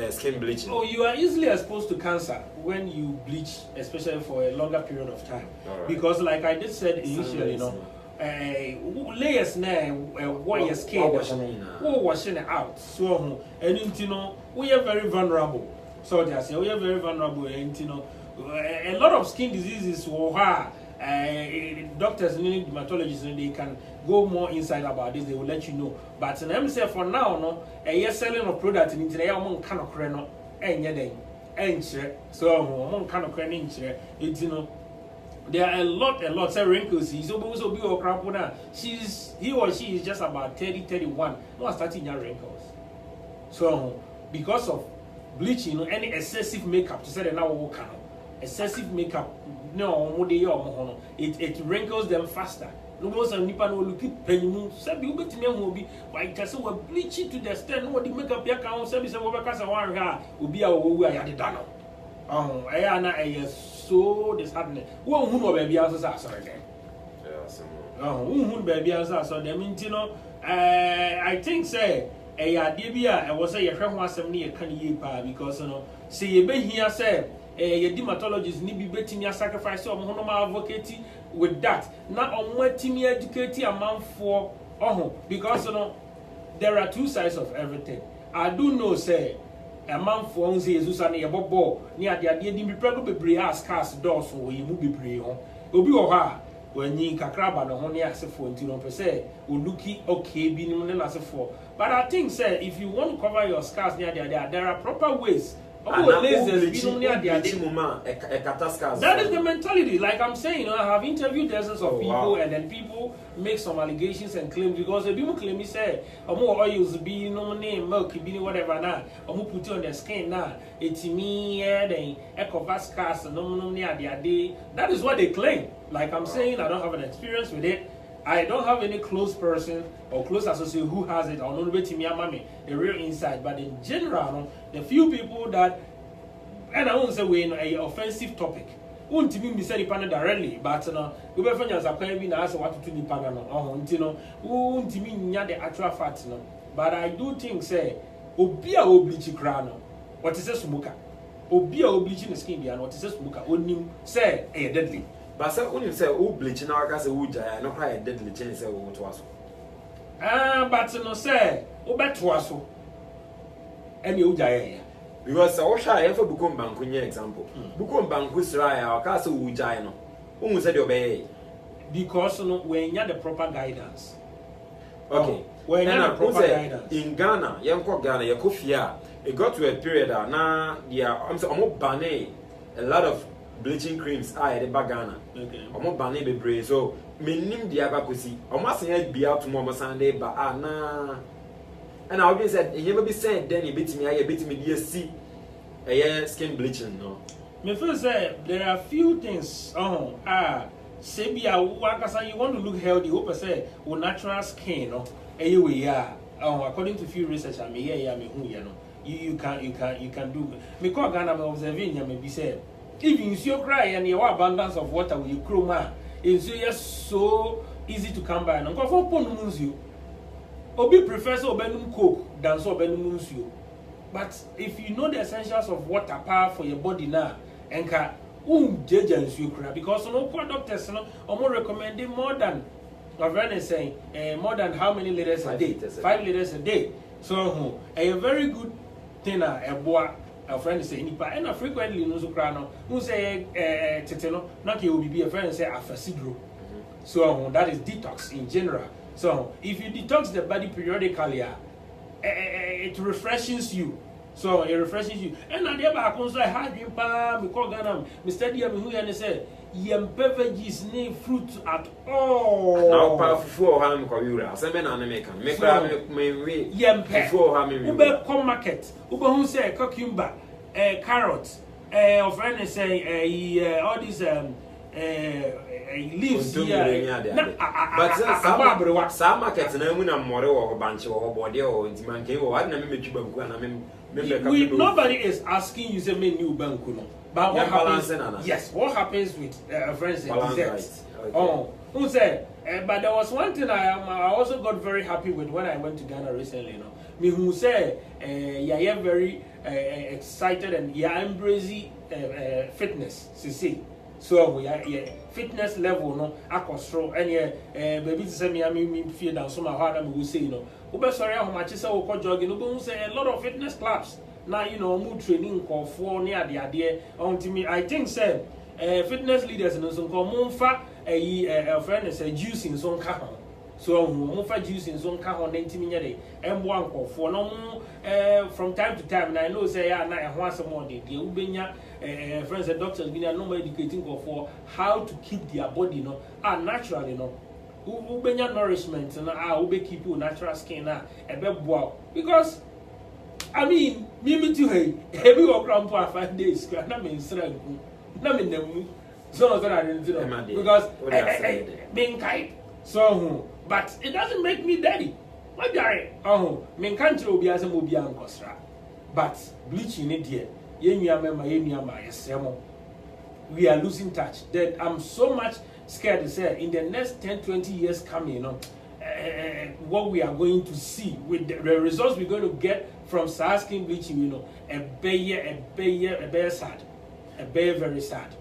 skin bleaching. Oh, you are easily exposed to cancer when you bleach, especially for a longer period of time. Right. Because like I just said initially, you know, layers now what your skin washing it out. So and you know we are very vulnerable. So they say we are very vulnerable and you know a lot of skin diseases doctors and dermatologists they can go more inside about this, they will let you know. But let me say for now, no, a selling of product in the among kind of creno and yet so among kind of crenning it's you know there are a lot say wrinkles. He's also be a crap now. He or she is just about 30-31. No starting your wrinkles. So because of bleaching, any excessive makeup to say that now will come. Excessive makeup, no, it wrinkles them faster. No more than Nippon will keep penny. Sabi will be will be by Castle will bleach it to the extent what the makeup your account service of Overcast one hair will be our way at the dano. Oh, I am so disheartening. Who baby answers are sorry again. Oh, baby answers so them you know. I think say Debia, I was say your friend was some near Kanye because you know, see you be here say. Your dermatologist need be betting your sacrifice so I'm advocate with that. Now on what team educate a man for because you know there are two sides of everything. I do know say a man for on Jesus and a bobo near the idea be probably be ask cast doors so you will be brave on. Obi oha when you kakraba no honey as for until per se will looky okay being as for. But I think say if you want to cover your scars near there are proper ways That is the mentality. Like I'm saying, I have interviewed dozens of people, and then people make some allegations and claims because people claim me say, more oils be no name, milk, be whatever now, or put it on the skin now. It's me, then Ecovascas, no near the day. That is what they claim. Like I'm saying, I don't have an experience with it. I don't have any close person or close associate who has it. I'll not be to me, the real insight. But in general, the few people that, and I won't say we're in an offensive topic. Won't me say the panel directly, but we be friends as a player. We ask what to do the panel. Won't me the actual facts. But I do think say, Obia oblichi crano. What is a smoker? Obia oblichi the skin and what is a smoker? Only say a deadly. But say when you say bleaching now, I say uja, no cry deadly change say what was. But no say, obetwaso. Any uja. Because Osha ever Bukum Banku example. Bukum Banku Sraya or Castle Ujano. Who said obey? Because when you have the proper guidance. Okay. When you have the proper guidance. In Ghana, Yanko Ghana, Yakofia, it got to a period now, I'm so bane a lot of bleaching creams I had Ghana. Okay. I'm bane be brave. So, minim diabakusi. I'm not saying be out tomorrow Sunday, but na. And I always said, you never be saying, then you beat me, I beat me, DSC, a skin bleaching, no. Me first say there are few things. Say you want to look healthy. Hope I say, natural skin, no. Anyway, according to few research, I mean, you can do. Me call Ghana, me observing, you maybe say, if you see cry and you have abundance of water with your chroma, it's just so easy to come by. And go for pon you. Obi prefers obenum coke than so obenum nsuo. But if you know the essentials of water power for your body now, enka jeja nsuo kra because no doctors no omo recommending more than my friend is saying more than how many liters a day? 5 liters a day. So a very good thing a friend is saying nipa and frequently no so kra no who say teteno not you will be a friend say afasidro. So that is detox in general. So, if you detox the body periodically, it refreshes you. So, it refreshes you. And at the back, I say, "How do you pa? Me call Ghana. Me study am who and say, yem beverages need fruit at all." Now, powerful for how me call you. Say me na me can. Me yem before how me. Ube come market. Ube who say cucumber, carrots, of friend say all these leaves here. But some markets na more or bunch or body or intimanke or I never met you banku and nobody is asking you say me new banku no. But what happens? Yes, what happens with friends and desserts? Oh, who said? But there was one thing I also got very happy with when I went to Ghana recently. You know, me who say yeah very excited and yeah embracing fitness. See. So we are fitness level no akostro and baby to say me feel down so my heart and we say ube sorry how much say we jogging no say a lot of fitness clubs now mood training call for near the idea until me I think say fitness leaders no so call monfa a friend say juice in so ka so monfa juice in so ka ho nantimi nya dey embo anko for no from time to time and I know say na e ho asemo dey ubenya friends and doctors been normal educating for how to keep their body naturally ubenya nourishment ube keep your natural skin because I mean me too heavy work around for 5 days na me strength na me nemu so that I didn't know because being kind so but it doesn't make me dirty my diary me can't obi as obi ankosra but bleaching it there we are losing touch. That I'm so much scared to say in the next 10-20 years coming, what we are going to see with the results we're going to get from skin bleaching, a very sad, very sad.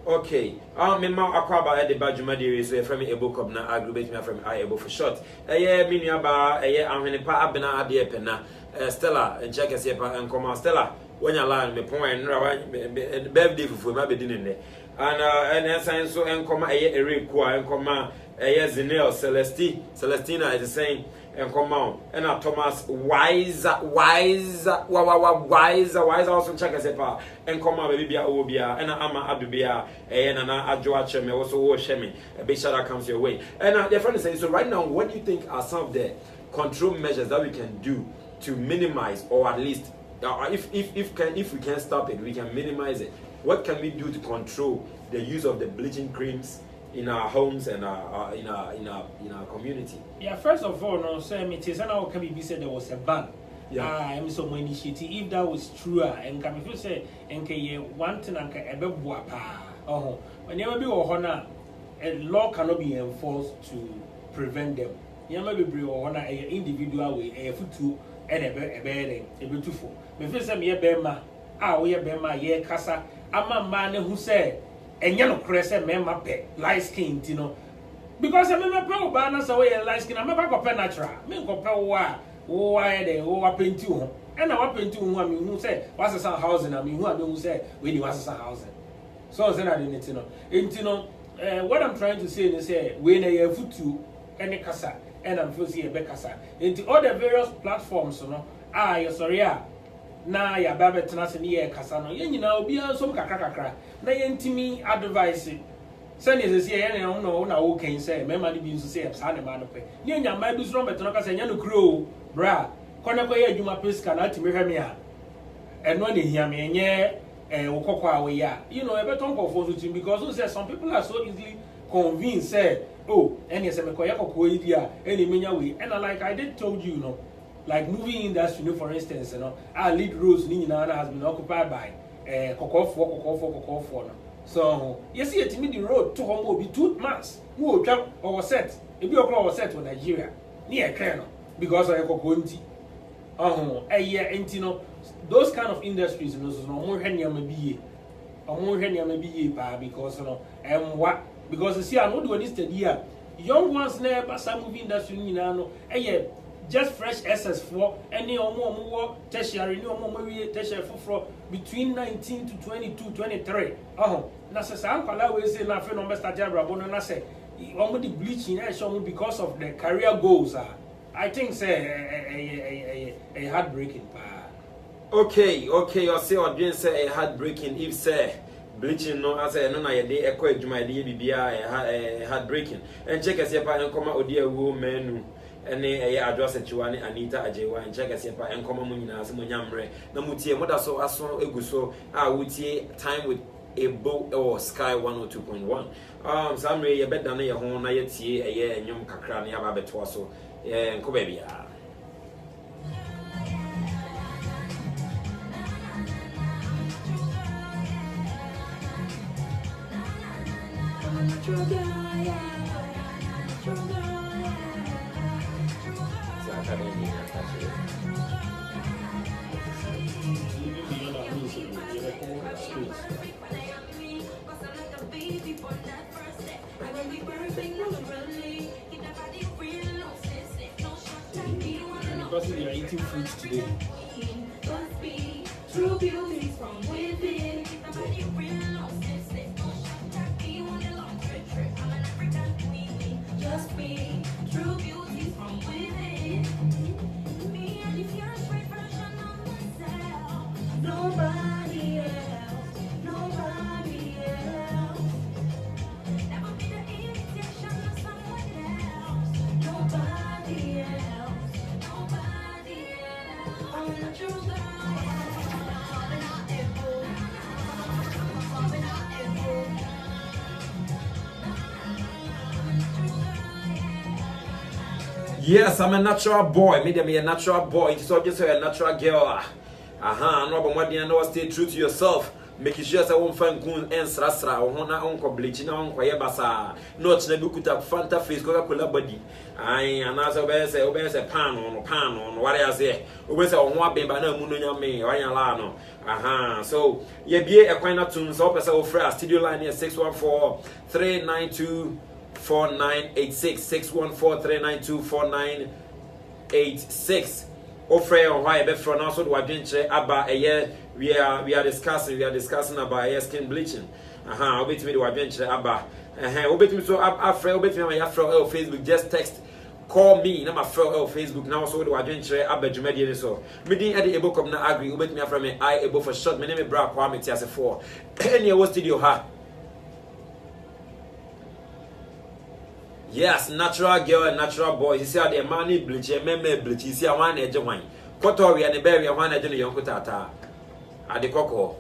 Okay. Mema akwaba e de badjuma de so e frame ebo kob na agrobate me frame I ebo for short. Mini aba ahwene pa abena ade pena. Stella check us here pa enkoma Stella when you line me point birthday for my bedin in there. And science so enkoma ere kwa enkoma Zinel Celestina is saying and come on and Thomas wise also check as a and come on baby obia and ama adubia and ajoache me also shemi a big shout out comes your way. And their friend is saying, so right now what do you think are some of the control measures that we can do to minimize, or at least if we can stop it, we can minimize it? What can we do to control the use of the bleaching creams in our homes and in our community? Yeah, first of all, no, so it is now can be said there was a ban. Yeah, I'm so many initiative. If that was true, and can if you say and one thing and when you be honor, a law cannot be enforced to prevent them. You may be honor an individual way a foot to and a bearing a beautiful. Before some year bema, we are bema ye casa. I'm a man who said. And you know, crescent member pet light skin, you know, because I remember pro banners away light skin. I'm never compare natural. Me compare why they paint you, and I paint to whom who say what's some housing. I mean, who say when you was some housing. So I didn't know. And you know, what I'm trying to say is say when I have to any casa and I'm first a back casa into all the various platforms, you know. You're sorry, na ya baba tenase ni ye kasa no ye nyina obi ansom kakra na ye ntimi advice say ne se ye na no na wo kan say mema ni bi nso say sa ne ma no pe ni nya ma bi so no beto no kasa nya no kuro bra kona ko ye adwuma peska na timi hwe me a eno ne hia me nye wokoko a we ya you know e beto nkofo so tim because say some people are so easily convinced say oh any say me ko ye kokko yi dia any menya we and like I did told you, you know. Like moving industry, you know, for instance, you know, our lead roles has been occupied by Kokofo. So you see, it the road to home will be 2 months. Who will jump or set? If you are set to Nigeria, near Kano, because of Kokonti. A year, and you know, those kind of industries, you know, no more Henya may be because you know, and what because you see, I know do this year. Young ones never some movie industry, you know, a year. Just fresh SS4, any or more tertiary, no more tertiary for between 19 to 22, 23. Nasa Sankala will say nothing on Mr. Jabra Bonana say, almost the bleaching because of the career goals. I think say a heartbreaking. Okay, or say or didn't say a heartbreaking if say. Bleaching no as a no na day echo juma dey bibia heartbreaking. And check as your and come out dear woman. And a address at Chuani Anita Ajewa and check as and common munina Munyamre. No mutia, what I saw as so eguso, I would say time with a bow or sky 102.1. Some way a bet than a home, I see a year and young Kakrani Ababetwaso and Kobebia. Because they are eating fruits today. True beauty from within. Just be true beauty from within. Me and the pure straight version of myself. Nobody else. Nobody else. Never be the imitation of someone else. Nobody else. Nobody else. I'm a true girl. Yes, I'm a natural boy. Me a natural boy. It's all just a natural girl. No, but what do you know? Stay true to yourself. Make sure I won't find goon and srasra or hona uncle bleaching on Quayabasa. Not Nebukuta Fanta face Coca-Cola body. And as obeys a pan on what I say. Obeys a one baby, no Munuya me, or Lano. So, ye be a kind of tunes up as our friend, studio line here 614 392 4986 614 392 4986. Offer on why be from also what didn't about a year we are discussing about skin bleaching. obetimi de wadwenkyere aba obetimi so afre obetimi ma yafre Facebook just text call me na my friend Facebook now so the wadwenkyere aba dwumadi ni so me din e de ebo kom na agree obetimi afre me I ebo for short me name me bra kwa me ti ase for any wo studio ha. Yes, natural girl and natural boy. You see how the money bleach, bleach. You see how one edge wine. Koto we and the berry, one edge the young kutata. At the cocoa.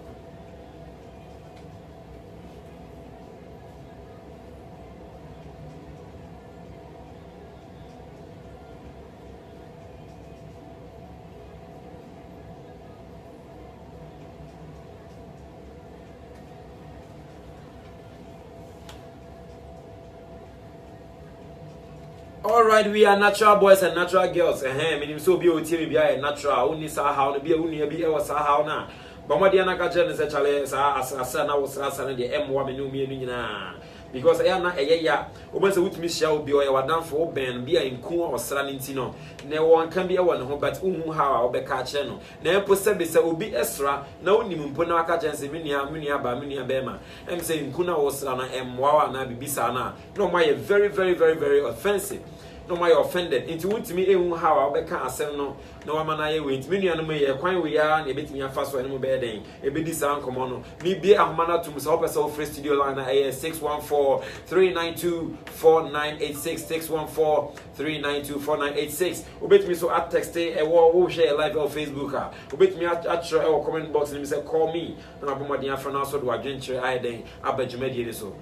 Alright, we are natural boys and natural girls. Meaning so be OT be a natural. Only sa how no be a was sa how na. But what the anaka jen say chale sa asa na was asa na the M1 me no me nyina. Because I na ya oba say wutimi share obi o ya wadan for ben be a nku osra nti no. Na won kan be e won ho but unhu how obeka kire no. Na epo se be say obi esra na onim mpo na aka jen say me nua ba be ma. Em say nku na osra na M1 na bibisa na. No my very very very very offensive. No my offended into wutimi ehun how obeka asem no na wama na ye we ntimi nua no me ye kwan we ya na ebetimi afa so eno be den ebedi sa nkomo no me bie ahoma na tum so opesa free studio line na 614-392-4986 614-392-4986 obetimi so at text e wo share live on Facebook obetimi at show e comment box ni say call me na abomadi afra na so do adwenkyere ai den abadwumadi ni so.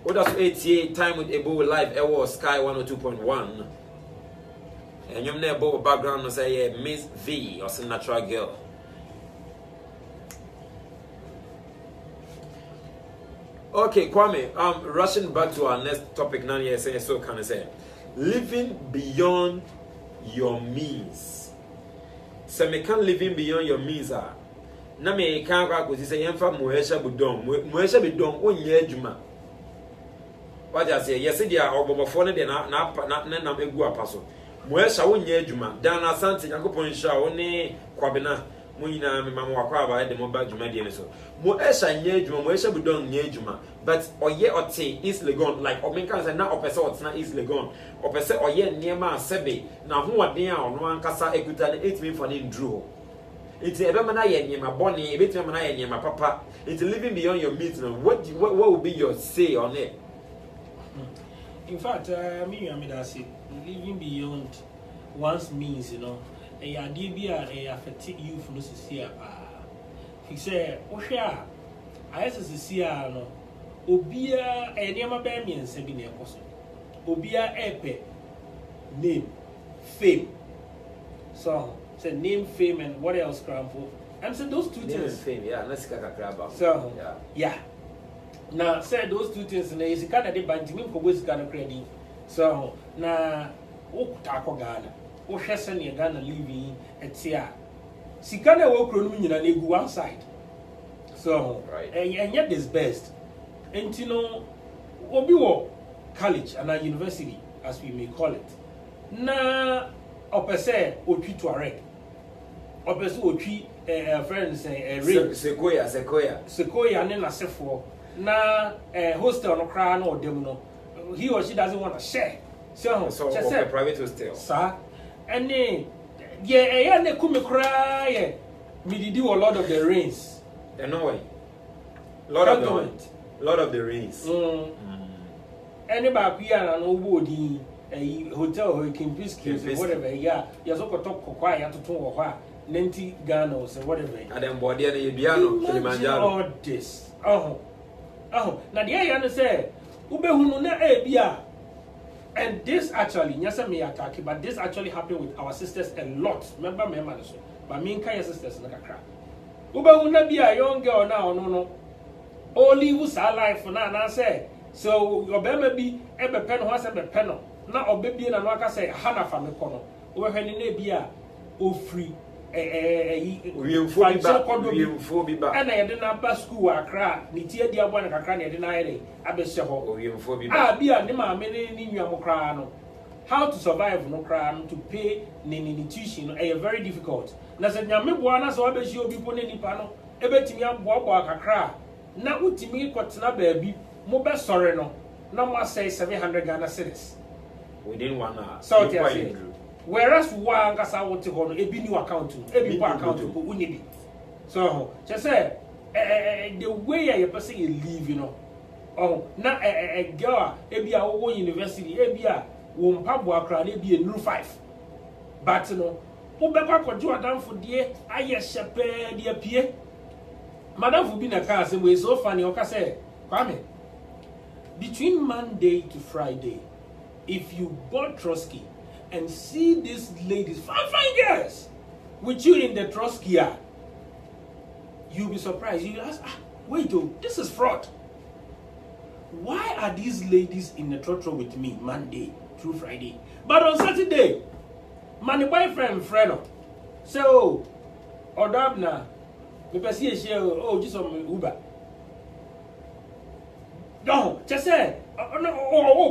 What does 88 time with Ebo live Ewo Sky 102.1? And you're near Ebo background no say Miss V or some natural girl. Okay, Kwame, rushing back to our next topic now here saying so can I say living beyond your means. So me can living beyond your means na me can go say yemfa muhesha bidon onye adwuma. What I say, yes, dear, or Bobafone, then na egu apaso. Moesha wonye adwuma. Dan asante yakopon sha one kwabena munyina me mama wakwa ba de mo ba dwuma de so. Moesha nye adwuma, moesha budon nye adwuma. But oye ote is legon like omenka say na opese otena is legon. Opese oye niema sebe na ho waden a ono ankasa ekuta ne 8 min for ne ndru. It's ebe mana ye niema boni, ebe ti mana ye niema papa. It's living beyond your means. What will be your say on it? In fact, me that's it. Living beyond one's means, a idea affect you for no see. He said, "Osha, I see no. Obia near baby and seven year person. Obia epe name, fame. So, said name, fame, and what else, Crampo? And said those two things. Fame, yeah, let's get a crab. So, yeah. Now, say those two things, and is kind of the banting for which Ghana credit. So, now, Okutako Ghana, Oshasani Ghana living at Sia. Sikana walk on one side. So, right. And yet is best. And Obiwo College and a university, as we may call it. Na opese Ochi Tuareg. Opese Ochi, friends, Sequoia, and then a Sefo. Na hostel no cry no dem no he or she doesn't want to share so a private hostel sir and yeah ne come cry me did do a lot of the Rings no way Lord of the Rings anybody here and nobody hotel or Kempinski whatever yeah so ko talk kwa ya to ho nanti Ghana or whatever and then body and Ibiano Kilimanjaro all this now the I say ubehunu na ebia and this actually nyasa me attack but this actually happened with our sisters a lot remember me man so but me nka your sisters na kakra ubehunu na bia young girl na no only who sa life na say so your baby be ebe pen ho ase be pen no na obebie na no aka say ha na fa me kono ubehunu na bia o free we ba and I didn't have school Accra ni tie dia bo na kakra na na yere abese ho we ba bia ne ma me ni nwa kra no how to survive no kra no to pay ni tuition no very difficult na se nyame bo na so abesi obi po ne nipa no ebetimi aboabo akakra na utimi kwatena baabi mo be sore no na mo say 700 Ghana cedis within 1 hour. So whereas one kasa wote ho no ebi ni account ebi po account ko uni bi. So just say the way you person you live, you know. Oh, na a girl ebi a wo university ebi a wo mpabo akra na ebi enu 5. But no, wo be kwa kojo adamfo de aye shepe de apie. Madam fu bi na ka asem we so funny o ka say, "Kwame, between Monday to Friday, if you bought Trotsky and see these ladies, fine girls, with you in the Trotsky, you'll be surprised. You ask, wait, this is fraud. Why are these ladies in the trotro with me Monday through Friday? But on Saturday, my boyfriend, so, or Dabna, because he is just on Uber. No, just say,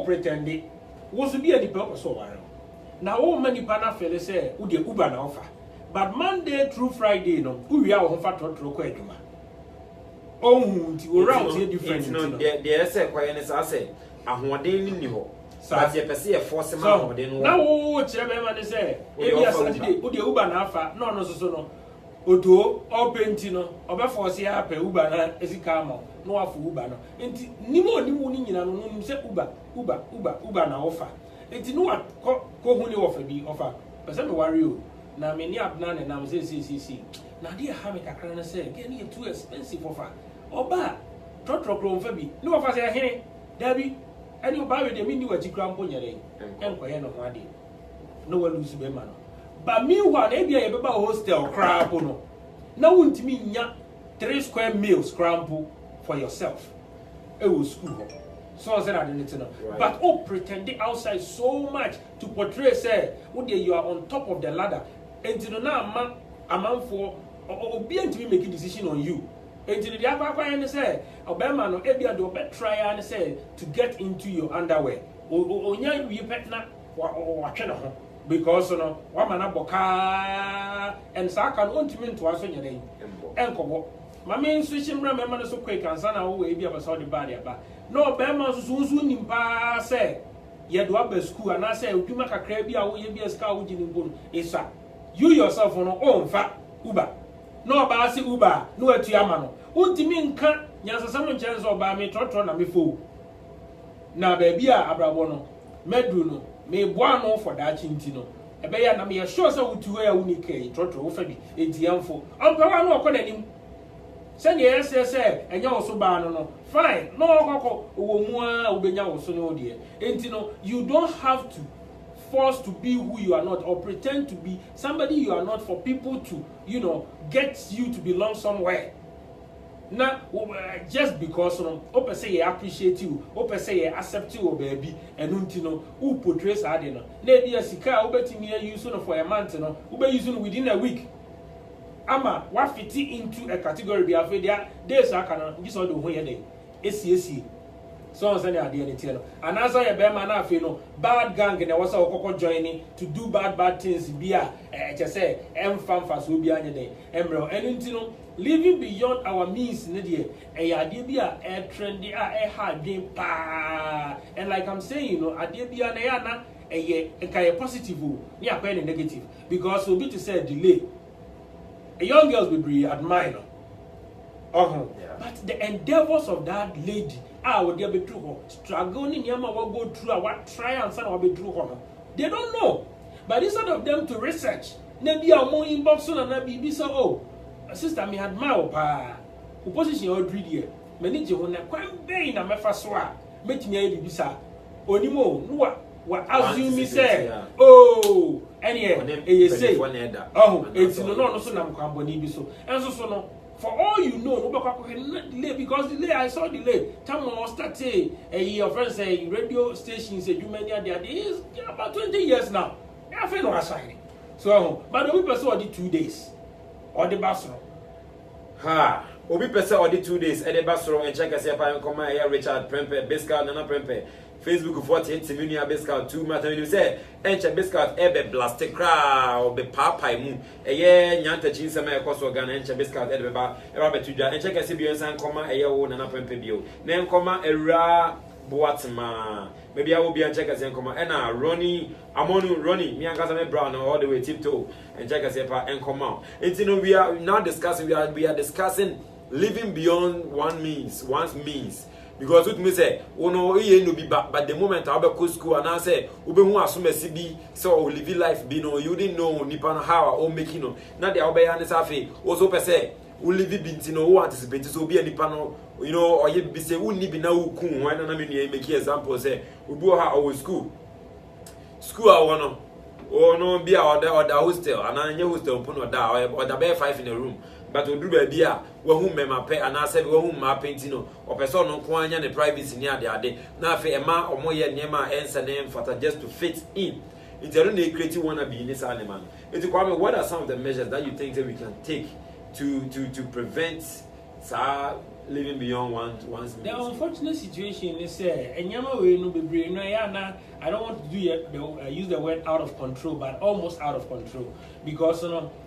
pretend it was to be any purpose of now, all many pana fellas say, would the Uber na offer. But Monday through Friday, no, we are on fat trotro queduma. Oh, you around here different. No, the essay, quietness, I say, I'm one day in Niho. So I see a force amount. Now, what Chairman say, Saturday, would the Uber na offer, no, so. Odo or Bentino, or before see up a Uber as he come on, no for Uber. And Nimo Nimu say Uber na offer. And you know what Kohuni offer be offer. But some worry you. Now many up none and I'm saying, now dear Hamid Akrana say, getting it too expensive offer. Or ba, Trotro Chrome Fabi. No of us are here, Debbie, and you buy with the menu at your crown pony and Koyano Hadi. No one lose the man. But meanwhile, maybe a baby hostel crab no. Now won't mean 3 square meals scramble for yourself. It was school. So I said I didn't know. But pretending outside so much to portray say, you are on top of the ladder. And to know a man for or being to be making decision on you. And to the other and say, Obama no ebia do bet try and say to get into your underwear. O nya you pet na wa because no one man aboka and saka no ntimi to aso nyane enkobo mama switching remember so quick and sana wo e bia ba so the bad aba no be man so nimpa say ye do aba school and I say odwuma kakra bia wo ye bia ska wo gini ngom isa you yourself no o mfa Uber no ba say Uber no atu ama no ntimi nka nyansasam nchenso oba me trotro na me fo na ba bia abrabo no medu no me boano for that chintino ebe ya na me sure say wutu ya unike trotro wo fa bi entiamfo ampa no okọ nanim se ne yesese enya wo so ba no fine no okọ wo mu a obenya wo so no de entino you don't have to force to be who you are not or pretend to be somebody you are not for people to get you to belong somewhere. Now, just because open say appreciate you, open say accept you, baby, and who portrays Adena. Maybe a sika, betting use for a month, ube using within a week. Ama, what fit into a category be afraid there, there's a can this all the way a day. So, send idea in the and as I bear man, bad gang and I was a joining to do bad things. Be a just say, fan fast will be on your day. Emerald, and living beyond our means, Nadia, a idea a trendy, a hard game, and like I'm saying, idea Nayana, a positive, near penny negative, because we'll be to say delay. A young girls will be admired. But the endeavors of that lady, would there be true struggling in Yama will go through what try and son will be true. They don't know. But instead of them to research, maybe a more inbox on and be so sister me admire pa opposition or dread many jehona kwan be na mefa so a metimi ayi bibisa onimo no wa assume me say any say etino no so na mkwamboni bi so enso so no for all you know no be delay because delay I saw delay time was start your friends say radio stations say you many there is about 20 years now I feel no aside so but the person or the 2 days or the bathroom. Obi pese or the 2 days, and the bathroom and check us if I come here, Richard Prempe, Biscal, Nana Prempe, Facebook 48 million biscuit 2 matter you say enche biscuit ebe plastic cra or be papa mu eye nyanta chinsa ma ekoso Ghana enche biscuit ebe ba betudwa enche kese bi ensan koma eye wo na pempe bio na nkoma era boatma maybe I will be and check as nkoma ena Ronnie Amonu Ronnie me and Kasame Brown all the way tiptoe and check as and come out. It's we are now discussing we are discussing living beyond one's means. Because what me say, oh no, no be back. But the moment I go school and I say, ube who assume CB, so live life be no, you didn't know nipan how or making no. Now the obey and safi also per se, who live it no who anticipate so be a nipano, you know, or you be say who live now kun. Why not I mean make example say, ubu ha our school I wanna. Oh no, be our the hostel, and I know hostel put or the bear 5 in a room. But we do baby, whom my pay and I said, whom my painting or person on Kwanya and privacy near the other. Now, for a man or more near my answer name for just to fit in. It's a really creative wanna be in this animal. It's what are some of the measures that you think that we can take to prevent living beyond one's means? The unfortunate situation is Enyama we no be no ya I don't want to use the word out of control, but almost out of control, because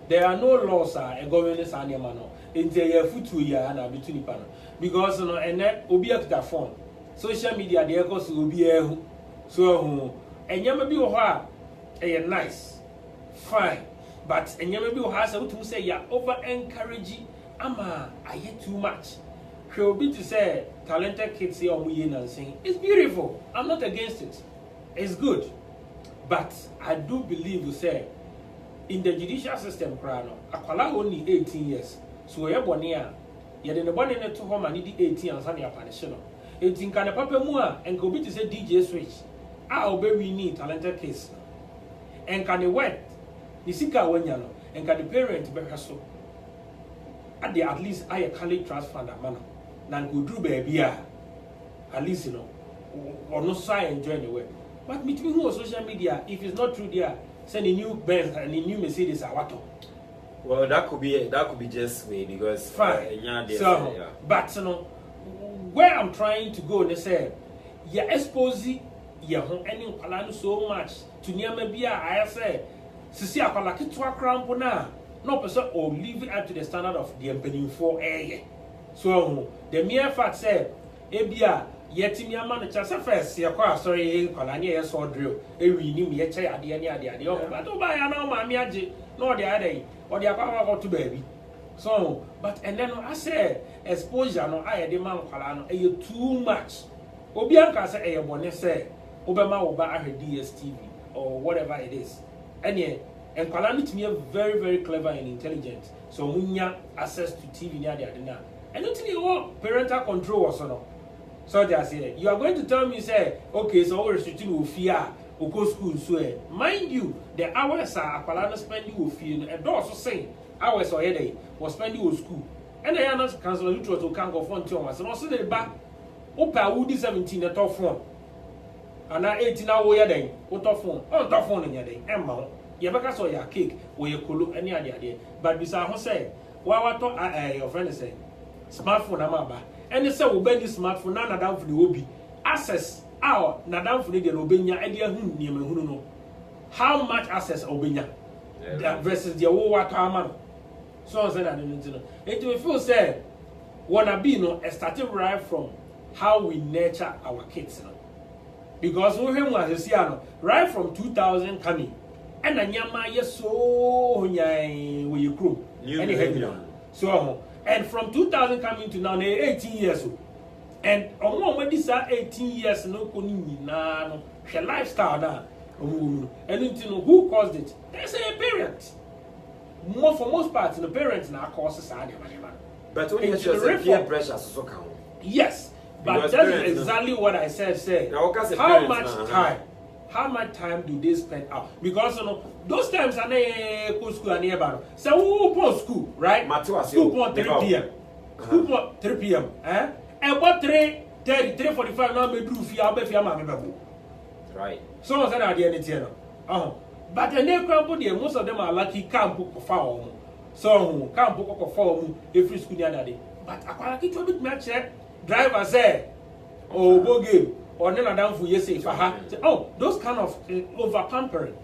there are no laws a governance anyama no into a futu ya na between pan because and that obi at the phone social media there goes obi ehu so enyama bi wo ha e nice fine but enyama bi wo ha say we say ya over encourage ama aye too much. Be to say talented kids here and saying it's beautiful. I'm not against it. It's good. But I do believe you say in the judicial system, Akwala only 18 years. So you're born here. You're in the one in the 2 home and need 18 and Sunday punishment. 18 can a papa mua and go be to say DJ switch. I'll be we need talented kids. And can the wet? The sika when you and can the parent be so? At least I a college trust fund that manner. Nan go do baby at least or no sign enjoy anyway. But between who social media, if it's not true there, send a new Benz and a new Mercedes Awato. Well, that could be just way because fine. So, yeah. But where I'm trying to go, they say, you expose your home any palano so much to near maybe I say, Sisi Apalaki to a crampona, no person or live it up to the standard of the embedding for air. So the mere fact said, Ebia, yet in your man, just a first, your car, sorry, Colania saw drill, a reading me a chair at the end of the idea. But don't buy a no mammy, nor the other, or the power to baby. So, but and then I said, exposure no I demand Colano, you too much. Obianca say a bonnet say, Obama will buy her DSTV or whatever it is. And yet, and Colano to me very, very clever and intelligent. So, when you access to TV near the dinner. And don't you want parental control or so. So they say, you are going to tell me, say, okay, so we're restricting with fear, or go school, so mind you, the hours are Apalana spending with fear, and also saying, hours or headache was spending with school. And they are not cancel literature to can't go phone to us, and also the back, Opa Woody 17 at top phone. And now 18 hours a day, what top phone, on top phone in your day, Emma, you ever saw your cake, or your colo, any idea. But besides, Jose, what your friend is saying. Smartphone amaba and they say we buy this smartphone na down for the obi access our na down for the obenya e dia hu niam hu no how much access obenya versus the wo wato ama so say na no it we feel say wanna be starting right from how we nurture our kids because we him was see right from 2000 coming and anyama ye so nyai we krum any head so and from 2000 coming to now, 18 years old. And on this 18 years, no, her lifestyle now. And who caused it? They say a parent. For most parts, the parents now cause society. But when you say peer pressure, so count. Yes, but that is exactly what I said. Say how much time do they spend out? Because those times are school and nearby. So who upon school, right? School upon 3 p.m. School upon 3 p.m. And about 3:30, 3:45 now me do fear be fear mammy babu. Right. So said at the end but the name most of them are lucky can't book for farm. So can't book for farm every school the other day. But I can't keep a bit much driver say oh bogey. or none of them for you say for her. Oh, those kind of over pampering.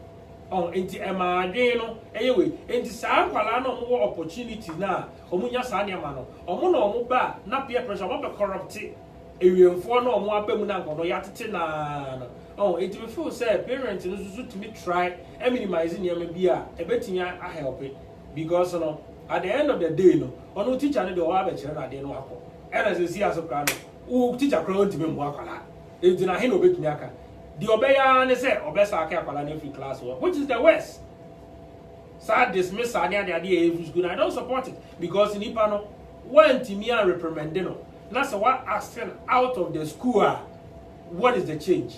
Oh, into Emma Dano, anyway, into San Palano more opportunity now. Omunya Sanya Mano, Omuno Muba, not peer pressure, what corrupted. Area for no more Bemunango, no Yatatina. Oh, it will feel say parents to me try minimizing your maybe a betting I help it because at the end of the day, no, or no teacher need to have a child at the end. And as you see as a plan, who teacher crowd to be more. It's in a hand of it, Nyaka. The Obeya and say, Obesa Kapala free class work, which is the West. Sad dismiss Sanya the idea is good. I don't support it because in Ipano, when Timia reprimandino, that's what asking out of the school. What is the change?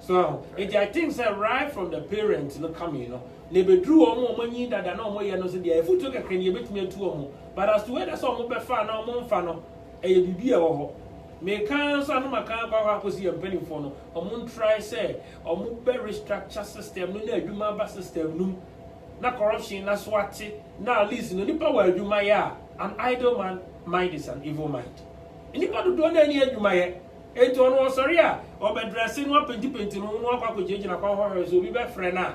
So, I think that right from the parents not coming, they be drew more money that I know more. You know, if you took a can you bet me 2 more. But as to whether some more fan or more fan, a be a may cancel my car go see a penny for no. Or moon try say, or moon very structure system, no, do my system, no, not corruption, not swatty. Now, listen, the power do my an idle man, mind is an evil mind. Anybody do any do my Eto no sorry or be dressing one paint no kwa ko jeje na kwa horror so be friend na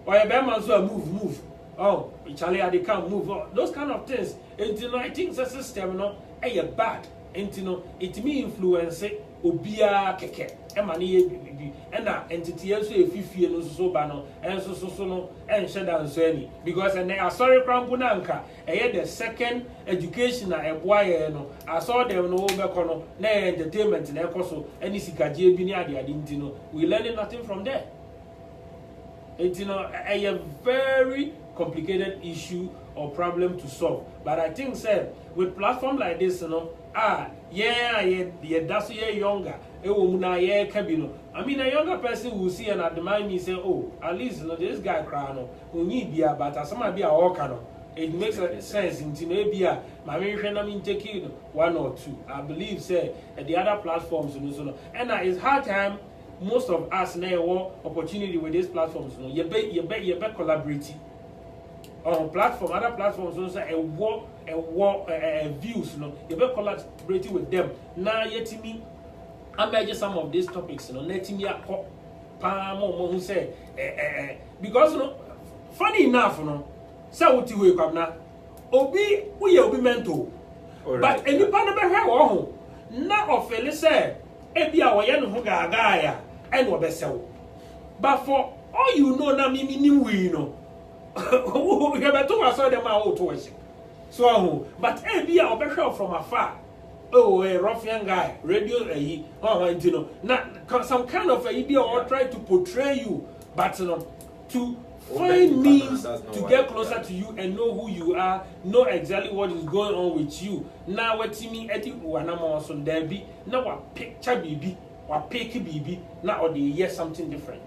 or e be man so move oh Charlie they can move those kind of things and I think the system no bad and it me influence obia keke e ma ne bibi e na entity so efifie no so ba no enso so no enhye dan so ani because and sorry crampo na nka the second education na eboaye no aso dem no be kono na entertainment na ekoso ani sikaje bi ni ade ntino we learning nothing from there. It's a very complicated issue or problem to solve. But I think, sir, with platform like this, that's younger. I mean, a younger person will see and admire me say, oh, at least this guy crying, who need beer, but as some be a walker. It makes sense into maybe my main taking 1 or 2. I believe, say, at the other platforms, and it's hard time. Most of us now want opportunity with these platforms. You bet collaborating on platform, other platforms also a views. You bet collaborating with them. Now yet me, I measure some of these topics. Let me palm who say because funny enough, say what you wake up now. Obi we will be mental, but any part of the hair not of a say. Ebi a woye no gaga ya eno obesew but for all you know na me ni we no you better was so dem a o to we so but ebi a obehwe from afar oh a ruffian guy radio na some kind of a or try to portray you but to find means to get closer to you and know who you are, know exactly what is going on with you. Now what me eti wanama so there be now what picture baby, what pick baby, now or the hear something different.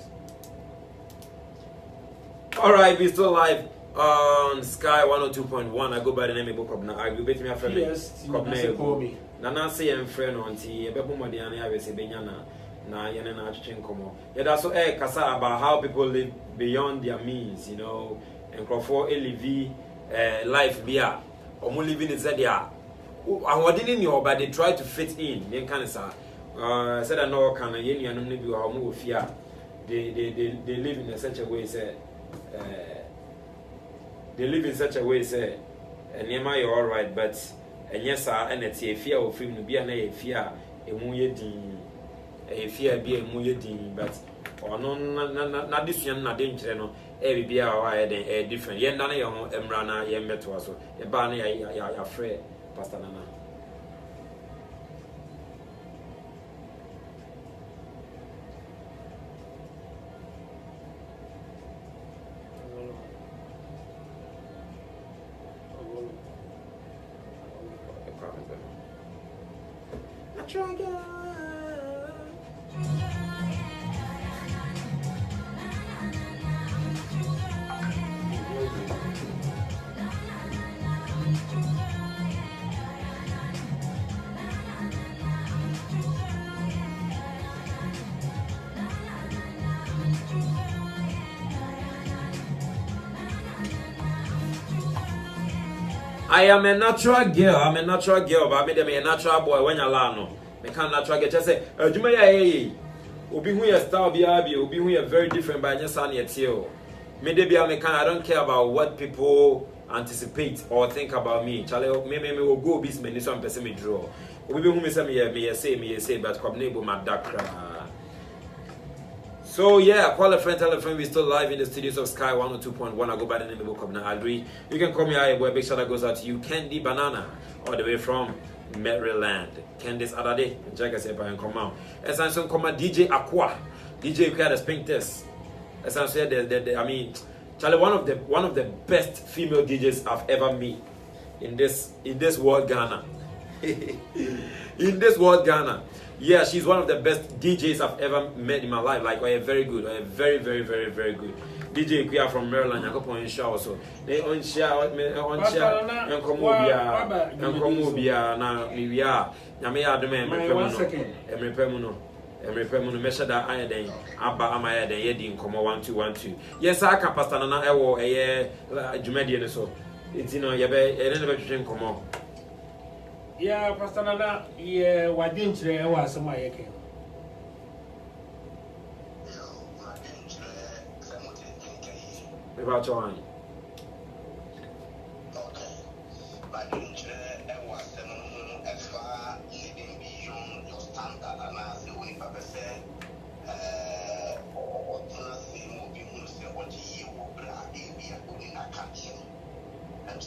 Alright, we still live on Sky 102.1. I go by the name of Bokobna. I will bet me a friend. Yes, me. Nana say I'm friend on T. Bebo Modiani, I will say Benyana. Na yene na achichin komo. Yeah, that's so kasa about how people live beyond their means, and for live life bia. Omo living is that dia. Awodini ni but they try to fit in. Yen kan sa. Said I know kan yen yanum ne bi wa omo ofia. They live in such a way say they live in such a way say enema you all right but yes sir and it's a fear of film no bia na e fear emu ye din fear be a muye but or no na this one na danger no e bia wa e different ye na ye ho emra na ye meto so e ba na ya frɛ pastor nana I am a natural girl. I'm a natural girl, but I'm a natural boy when you're lano. Me can natural get just say adwuma ya ye obi hu your style bia obi hu you very different by just an yet me dey bia me can I don't care about what people anticipate or think about me. Charlie me will go business me so am person me draw. Obi hu me say me say but come neighbor my dakra. So yeah, call a friend, we still live in the studios of Sky 102.1. I go by the name of Bokobna Adri. You can call me a big shout out goes out to you, Candy Banana, all the way from Maryland. Candice Adade, Jack said by come out. As I said, come DJ Aqua, DJ Aqua the Pink Test. As I said, I mean, Charlie, one of the best female DJs I've ever met in this world Ghana. In this world Ghana. Yeah, she's one of the best DJs I've ever met in my life. Like, very good, very good. DJ Kuya from Maryland, I go on show also. They on share, and come here, now we are. Yamia the man, Emre measure that I then Abba Amaya then Yedin come 1212. Yes, I can Pastor Nana Ewo a year Jumedian so. It's never come on. Yeah, Pastor Nana, yeah, why didn't you was some way again? About your okay. But didn't was as far living beyond your standard and as the way Papa said, or nothing will be what you will be a good in a country. And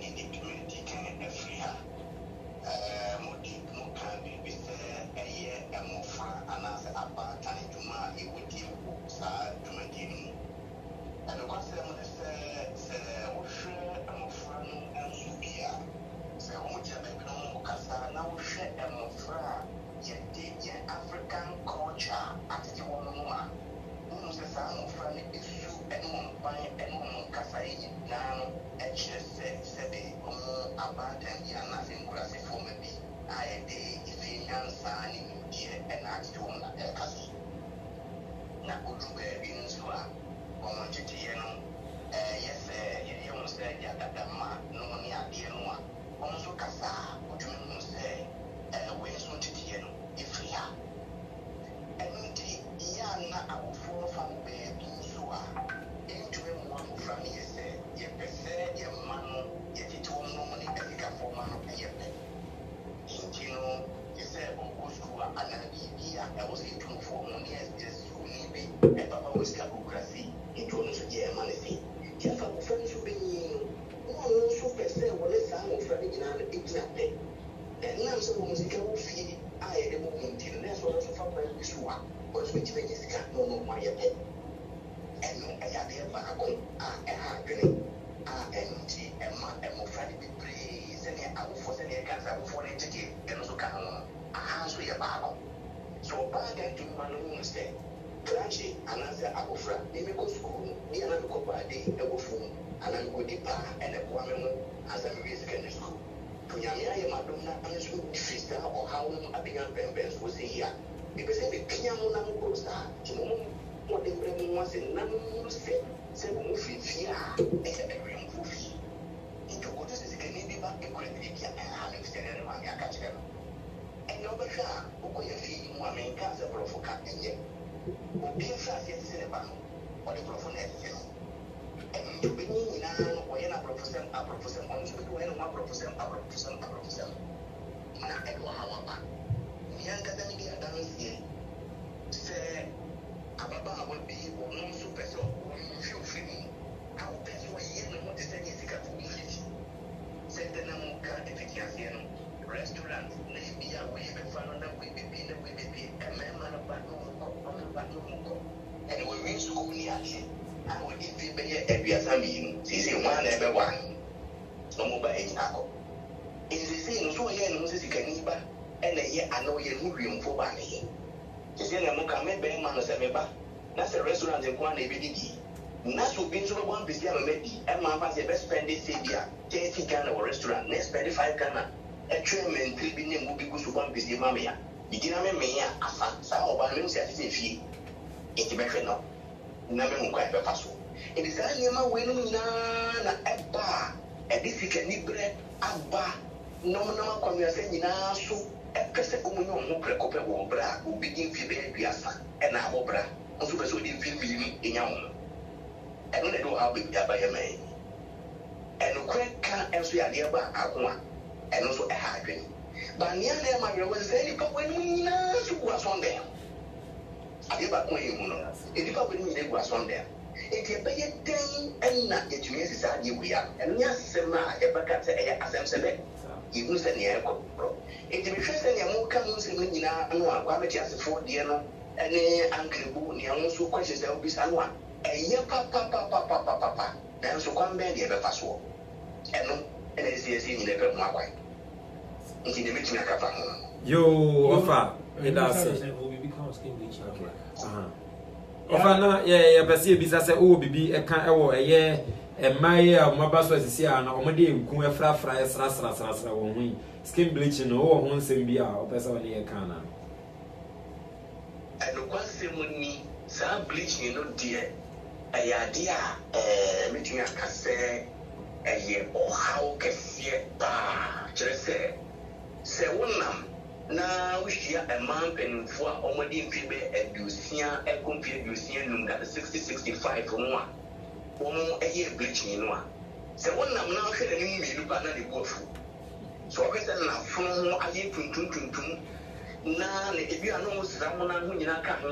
in the community can every year. Mo can be a year and more far and as a part time to my with you, to and of course, I'm a friend and Subia. So, much of a Casa now share and more far, yet African culture at the woman. Who says I'm a friend issue and one by and one Casa now, and she said, about them, you are nothing grassy for me. I day if you young son in here and asked to one at Cassie. Now, good to bear in Sua. Yes, you don't say that no near dear one. Also, Cassa, what you say, when soon to the if we are. And Yana, our four from baby, so into one from here, say, ye say, your man, yet it won't normally take a for man of your pet. You know, you said, oh, go to an I was in 2 4 years, just who need me, and Papa was Kabukrasi. It was a Germany. Just our friends who been one super say, well, let's have a friend in an exactly. And now some musical fee, I at the moment, and that's what I found by this one, was which makes it no my pet. And I have a bargain, empty, and more friendly praise, and I will force any cancer for it to get, and also come on a house with a bargain. So, bargain to my own stay. Crunchy, and as a Abofra, they may go school, near another couple of days, a phone, and I'm going to pa and a woman as a secondary school. To Yamia, Madonna, and a school sister or how a big pembers was here. Because if the Kiamona goes to what they bring once in none say, 7 movie, except a green movie. Into what is the Canadian back in Credit and having standing around your catcher. And no better, who could you feel one main cancer for cutting yet? Be a fast cinema or the profession. And to be now, when a professor, on to when one professor, not at 1 hour. Young academic dance here. Say, Ababa will be no super so when you feel free. How best for you know what is any secret for me. Said the Namuka efficacy restaurant, maybe a way the fun on the way be a man about and we went to school near here. I would give you every assignment. She's in one every one. No more by any alcohol. It's the same, so here, no, you can eat back, and a year I know you're moving for money. You see, I'm not coming back, man, as a member. That's a restaurant in one every day. That's what being so one busy, I'm a maybe, and my father best spend this year, 30 Ghana or restaurant, next 25 Ghana. A train 3 billion will be good to one busy mamma. You didn't make me a fat, some of our news as if he. It's better now. Never quite a pass. It is a winning a bar, a difficult bread, a bar, no conversation in our soup, pese omunyo mo prekope wo bra obi imfi be aduasa na abobra nso pese odi imfi mmienu enya wo eno na do ha be ya ba ye mai eno kweka enso ya de ba akwa eno so ha adwen ba nia na ma rewo se ni pa wani na so gwa sonde ade ba ko yi mu no edi pa wani ni gwa sonde eti be ye den enna etumi sisa ade wu ya eno nya sema e ba ka te e asem sebe ihu se ne e ko eti me hwe se ne mo ka mu se no nyina no akwa me ti asefo de no ene anklebu ne ho so kwahye se obi sa no a eye papa na so kwa mbe de be fa so eno ene esi nyina be mu akwa nti ne metumi aka fa ho yo ofa it does say we become skin bleaching. Okay. Ofa na ye pese bisa se o bibi e kan e wo eye emaye a maba so asisi a na omode enku efrafra esra wo hu skin bleaching no wo ho nsem bi a opesa wo ne ye kan na eno kwase munni sa bleaching no de ayade a metumi aka se eye o how kefie ba kire se wonam na wuhia man penfo a omode mfi be adusia ekompi adusia num da 60-65 no a womo eye bleaching no a se wonam na hwe na nim mienu ba na ne buafu so okese na fono aye tuntum na ne ebi ano sra mo na ho nyina ka ho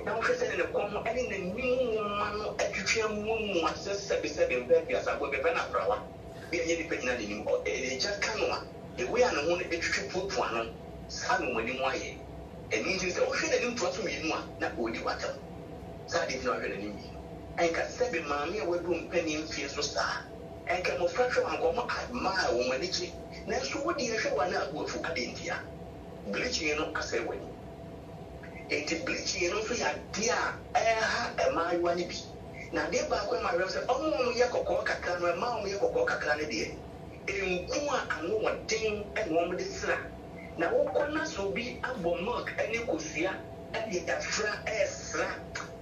na okese ne ko ho ene na nim ma no atwetwa mu asese be mbe bia sa bo be na prawa bi enye di panyina de nim o e ja ka no a e we ana ho ne etwetwe pupu ano sa no mani mu aye eni nti se o hwe na nim to aso mienu a na odi watam sa de no hwe na nim enka sebe maami a wadu mpani mfie so saa enka mo frahwe ankomo admire wo manichi na so wodi ehwe wana abuafu adentia bleaching no asɛ wani enti bleaching no so ya dia ha emaaywa ne bi na de ba kwa ma rew sɛ ɔmo yɛ kokɔ kakra no ma ɔmo yɛ kokɔ kakra ne de enku a ano wɔden ɛna ɔmo de sra na wɔkɔ na so bi abɔ milk ɛne kosua ɛde afra ɛsra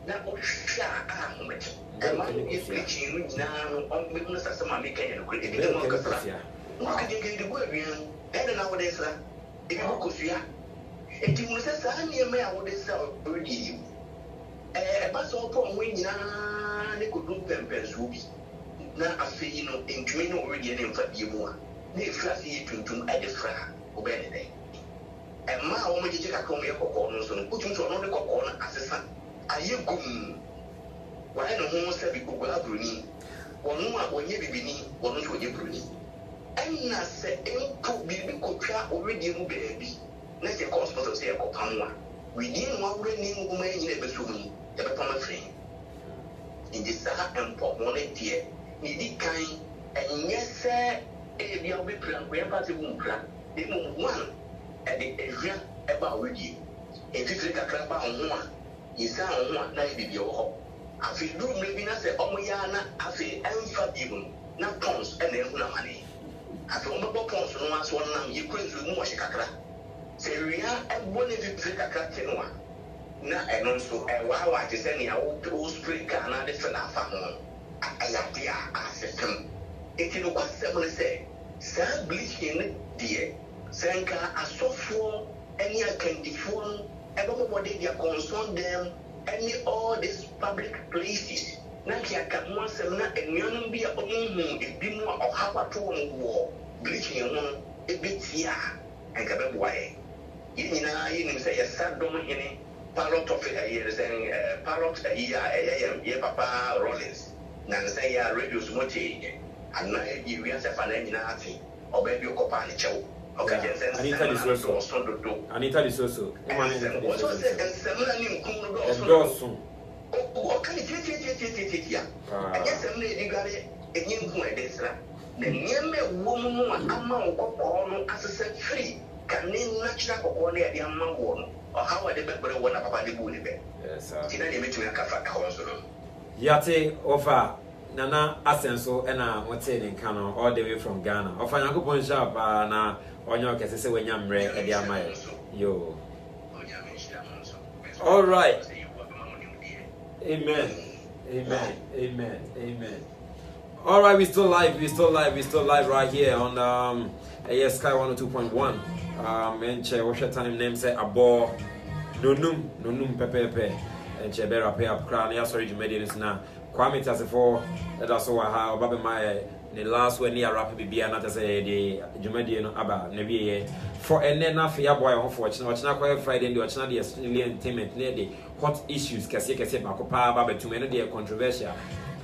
na ohwa a ahometi ema ni bleaching no nyina no ɔmo no sasa ma meka yɛ no kure ebi mo kasra mo kede de bo awian ɛna na wɔde sra ebi mo kosua enti mo sɛ saa nneɛma a wɔde sra ɔredi yi ɛba sɛ ɔpɔ ɔmo nyina ne kodum pɛmpɛnso bi na afei no ntumi no ɔredi ne mfa bie mu a na efra se yɛ tuntum ɛde fra ɔbɛn ne dɛ ɛma a wɔn gyegye kakra wɔn yɛ kɔkɔɔ no nso no wotum sɛ ɔno de kɔkɔɔ no asesa ayɛ gum wɔayɛ ne ho sɛ bi gbogbo aburoni wɔn a wɔnyɛ bibini wɔn nso wɔnyɛ buroni ɛnna sɛ mpo biribi kɔtwa ɔredie mu baabi na sɛ kɔɔsipɔtɔ sɛ yɛkɔpam a wedie no awura ne nwoma nyina ɛbɛso mu yɛbɛpam afiri nti saa mpɔ wɔn deɛ ne di kan ɛnyɛ sɛ ebi a wɔbɛpira nkɔyɛ sɛ wɔn mpira emu one ɛde ehwia ɛba ɔredie efifiri kakra ba ɔho a yɛsa ɔho a na yɛ bibi ɛwɔ hɔ afei duru mmerɛ bi na sɛ ɔmo yɛ na afei ɛmfa bi mu na pons ɛna ehu na mane afei wɔn bɛbɔ pons no aso ɔnam yɛkura nsuo mu wɔhyɛ kakra sɛ wia ɛbɔ ne fifiri kakra te no a na ɛno nso ɛwaawa te sɛ nea wo spray car na de fɛn afa ho ɛyɛ ade a asesɛm eti no kwasɛm no sɛ saa bleaching no deɛ sɛ nka asɔfoɔ ɛne akandifoɔ no ɛbɛbɔbɔde deɛ consult them ɛne all these public places na kiaka mo asɛm na anuanom bi a ɔmo ebi mu a ɔhaw ato wɔn wɔ bleaching ho no ebetia nka bɛboa yɛn nyinaa yɛnim sɛ yɛsa dɔm hene pilot of pilot yɛ papa Rollins na nsɛ yɛ radio so mo kyɛ ana yɛ wiase fa na nyinaa ate ɔbaa bi ɔkɔpa ne kyɛw Anita Lisoso. Semana ni mkunu doso. Okani tete. Anya semana edigare enye nku edesra. Na nyeme wo mu ama okokọ no asese free kan ne natural kokọ na yade ama wo no. Oha wa de bebre wo na papa de bu ne be. Yes sir. Tina ne metumi aka fa ka wo so no. Yate over Nana Asenso ena mote ne nka no all the way from Ghana. Ofa Yakobon sharp na onyo kese se wenya mre e dia mai yo all right amen All right, we still live right here on Sky 102.1. And what's your time name say abo nonum pepepe and che better pay up crown. Yeah, sorry, you made it now. Kwame Tasifo, that's all I have. Baba my the last one near rap be not say the Jumedian Abba Nebi for and then after your boy unfortunately watch not quite Friday and watch not the entertainment near the hot issues Cassia Macopa Baba too many they controversial.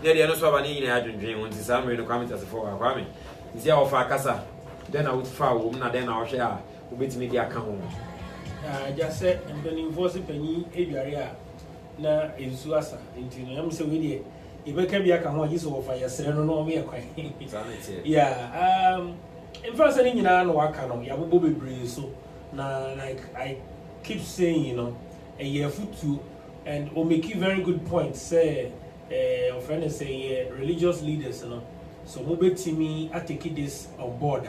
Near the other one in a dream when some no comment as for Kwame. Is there of Casa? Then I would file woman, then I'll share with me the account. Just said and then enforce a penny area na in Suasa into I'm so with you. If I can be a come on, you saw fire, say, no, me a quite. Yeah, in first, I didn't know what kind of Yabu breeze. So now, like I keep saying, you know, a year foot two, and will make you very good points. Say, friend say, religious leaders, you know. So, mobile to me, I take this on board.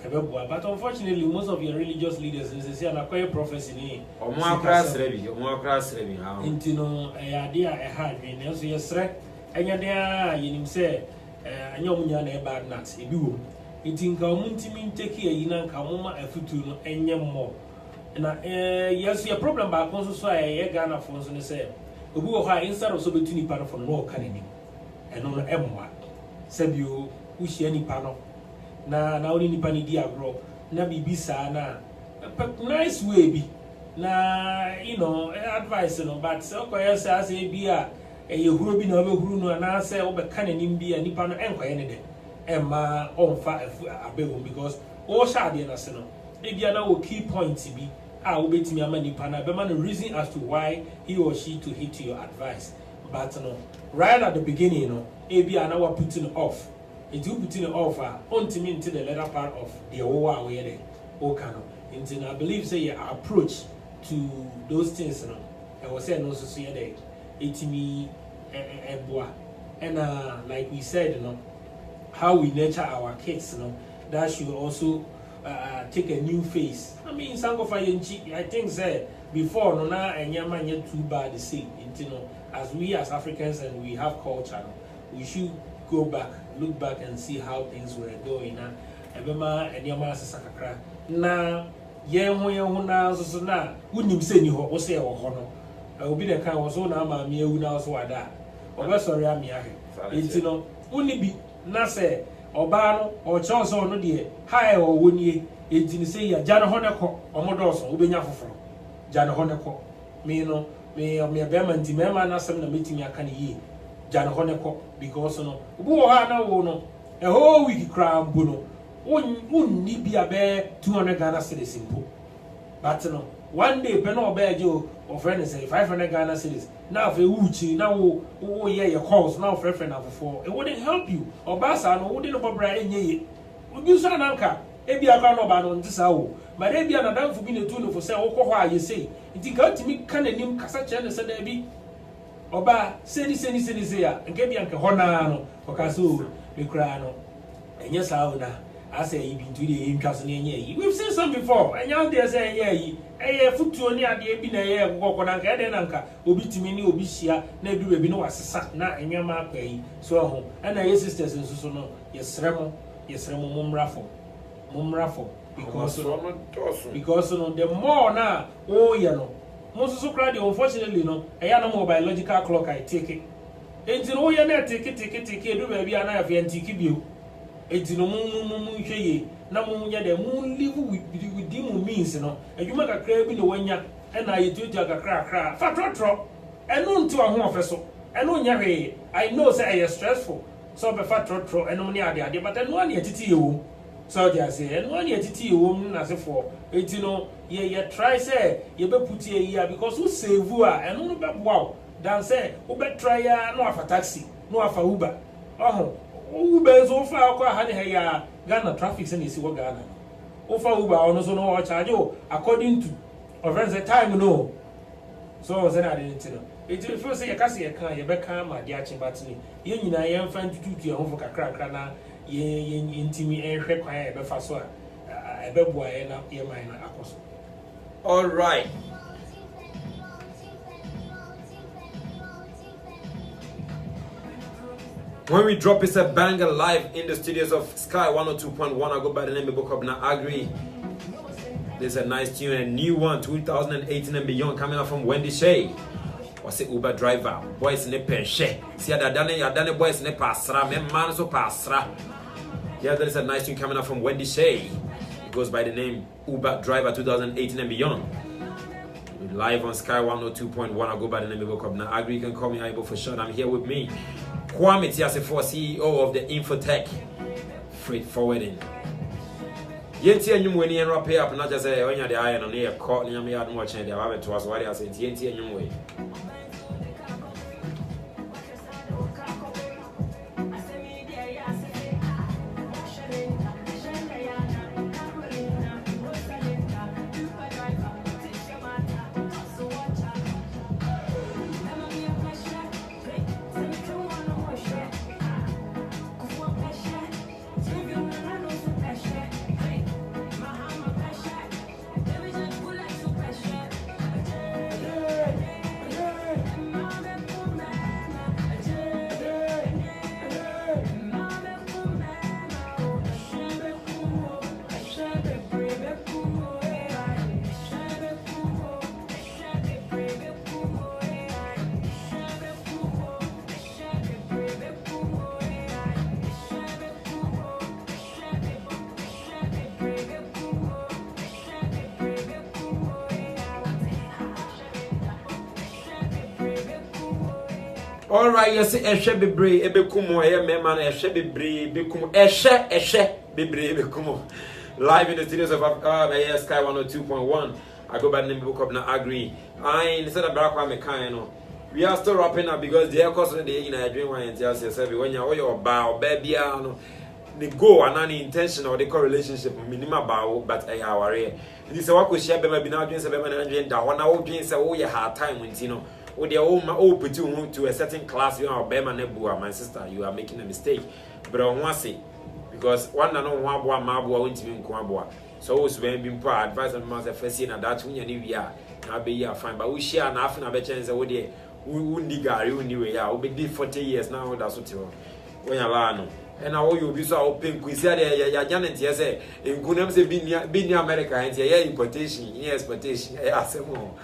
But unfortunately, most of your religious leaders, they say, I'm quite prophecy. Or more class ready, how? Into no idea I had been also yes, right. Anya there, you say, and your munya bad nuts, a do. It in Kamuntimin take here, you know, Kamuma, a futu, and more. And yes, your problem back also so a Ghana for us and say, who go high instead of so between panel from no canning. And on M1 said you wish any panel. Now only Nipani diagro, na bibisa na nice way be. Na you know, advice, you know, but so as a beer. You will be no who and answer over canning be a nippon and anything. And my own fire a bill because all shady and arsenal. Maybe I know key point to be. I will bet me a money pana, but man, reason as to why he or she to hit your advice. But no, right at the beginning, you know, maybe I know putting off. It will put off on to me into the latter part of the OWA where they Okano. And I believe, say, your approach to those things, you know, I was saying also see day. Itimi and like we said, you know, how we nurture our kids, you know, that should also take a new phase. I mean, Sangofa I think said before no na and Yaman yet too bad to see, you know, as we as Africans and we have culture, we should go back, look back and see how things were going. Ebema and Yama Sakakra. Na Yehuna so na wouldn't say you or say or honor. I will be the kind of so now, my mere now so that. Or sorry, I'm here. It's no only be Nase or Bano or Charles or no dear, high or wouldn't ye? It's in say a Jana Honaco or Modos or Ubenya from Jana Honaco. Me no, me or me a Berman, Timema, Nasam, the meeting I can ye. Jana Honaco, because no, Buana no, a whole week crown Buno. Wouldn't need be a bear 200 Ghana citizen. But no, one day, Peno Bear Joe. Or friends say 500 Ghana cedis. Now for Uchi, now yeah, your calls now for friend number 4. It wouldn't help you. Or Bassa, no, wouldn't about Brian ye. Would you say an anchor? Maybe I can't about on this hour. But maybe I'm not for being a tune for say, oh, you say. It got to me kind of name Cassachan and said, Debbie. Or ba, say this, and get me Uncle Honano, or Casu, Micrano. And yes, I say, you've been to the interest in ye. We've seen some before, and y'all dare say, yeah. A foot to only at the Ebina walk on Anka, Obitimini, Obisia, Nebu Ebino as a sat na and your mark pay, so home, and I sisters and Susono, yes, Remo, Mum Raffle, because the more now, oh, you know, most so crowded, unfortunately, no, I am no biological clock, I take it. It's no, you're not take it, do baby, and I have antique you. It's no moon, na munya de moon live with demo means no and you make a crab in the wanya and I do a crack fat and non to a home officer and on your way I know say I is stressful so be fat and only idea but then one year to you so they say and 1 year to you woman as a for it you know ye try say you be put here because who save you and no be wow dan say who be try no for taxi no for Uber Uber so far kwa hani heya Ghana traffic sen isi wo Ghana. Ofa Uber ono so no charge you according to of friends the time no. So say na dey no. It feel say you say you can you be kan ma dey achi batini. Ye nyina ye mfa ntututu e ho fo kakra na ye ntimi ehwe kwan e be fa so a e be boa ye na ye man na akoso. All right. When we drop, it's a banger live in the studios of Sky 102.1. I go by the name of Bokobna Agri. There's a nice tune, a new one, 2018 and beyond, coming out from Wendy Shay. What's it, Uber driver? Boys in the penche. See, I done boys in the pasra, man, so pasra. Yeah, there's a nice tune coming out from Wendy Shay. It goes by the name Uber Driver 2018 and beyond. We're live on Sky 102.1. I go by the name of Bokobna Agri. You can call me Aibo for short. I'm here with me, Kwame Tiasefo, CEO of the Infotech Freight Forwarding. Yenti enyum weni en wrap up na just say onya de aye no na ye call nyam ya no chen de ba beto aso wari ase yenti enyum we. All right, yes, eshe bebre ebekumo eye mema na eshe bebre bekumo eshe bebre ebekumo. Live in the studios of Sky 102.1. I go by the name of Bokobna Agri. I instead of Barakwa Mekan, no. We are still wrapping up because the air cost of the day in a dream one and tells yourself when you're your bow baby no. The go and any intention or the correlationship minima bow but our this is what we share by be now doing 700 that one hour doing so your hard time when you know. Or they all put you to a certain class, you are Bema Nebua, my sister, you are making a mistake. But I want to say, because one and one Mabua went to be in Kwabua. So it's when being poor advice on myself first year and that's when you are. I'll be here fine. But we share an half a chance over there. We wouldn't digger, you knew, yeah, we'll be 40 years now. That's what you when you are. And now you'll be so open. We said, yeah, Janet, yes, in Kunam say, being America, and yeah, importation, yes, exportation, yes, more.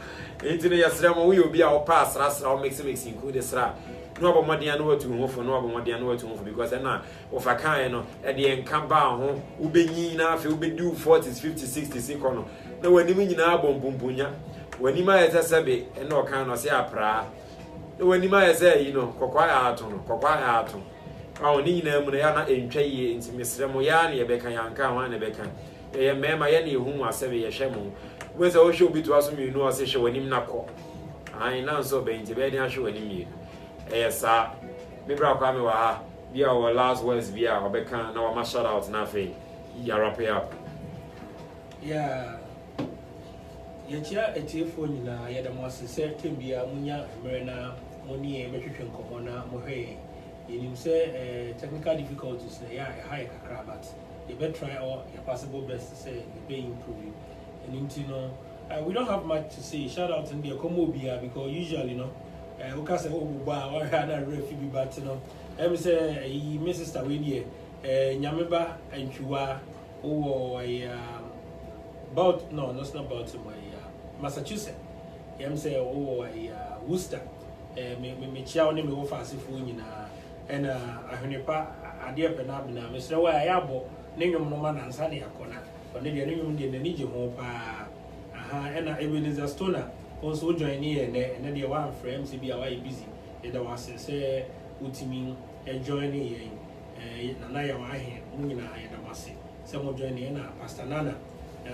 Into the Yasrama, we will be our past, I'll make some include this. No about money I know to move for no about money I know to move because I know of a kind at the end come down home, who be enough, you'll be due 40s, 50s, 60s, no, when you mean in our bombunya, when you might say, and no kind of say a pra, when you might say, you know, Coquia Atom. Our Nina Munayana in Chay into Miss Ramoyani, a becan, and a becan. A mamma, any whom I say a shamu. Where's the show be to us, you know, I say, when him not call. I know so, Bain, I show any me. Yes, sir. Maybe I'll come over. Be our last words, be our becan, no, my shout out, nothing. You're up. Yeah. Yet, a telephone, I had a most certain be a munya, Marina, Moni, Metrican Comona, Mohe. You say technical difficulties, yeah, high crabat. You better try all your possible best to say, you may improve you. And you know, we don't have much to say. Shout out to the Comobia because usually, you know, who can say, oh, wow, I had a refugee, but you know, I say, Mrs. Tawini, Yameba and Chua, oh, about no, that's not about Massachusetts. I'm say, oh, Worcester, me chow name of Fasifuni, and I heard a dear Penabina, Mr. Wayabo, name no man and Sunny Akona. But then you need your home, and Ebenezer Stoner also join here and then the one for MCB are busy. It was say, Utimin, and join here, Naya Wahi, Muna, and Amasi. Some join in Pastor Nana,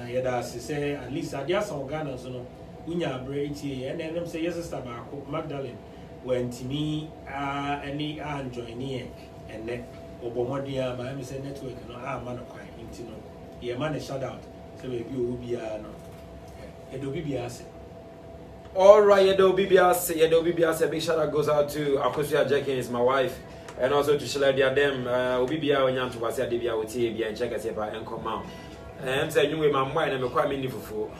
Yada say, at least I just saw Ghana, so Unya Braid here, and then them say, yes, Stabako, Magdalene, when to me, any join here, and then Obomodia, my MSN network, and man of quite into no. Yeah, man, shout out. So maybe you will be all right, Yedo BBS, big shout out goes out to Akosia Jenkins, my wife, and also to Shaladia Dem, Obibia, Onyan to Wasia Dibia, Uti, and check us if I come out. I'm saying you my mind and quite meaningful.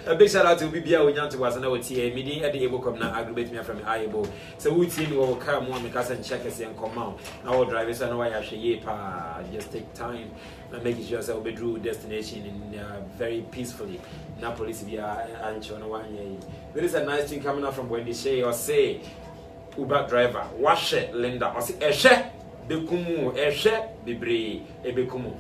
A big shout out to BBA Unyanto was an OTA meeting at the able come now aggravate me from Iable. So we team will come on because and check us and come out. Our drivers I know I actually just take time and make sure that we drew destination in very peacefully. Now police be ancho one year. There is a nice thing coming up from Wendy Shea or say Uber driver, wash it, Linda, or say Eshe Bekumu, Eshe Bibre, Ebekumu.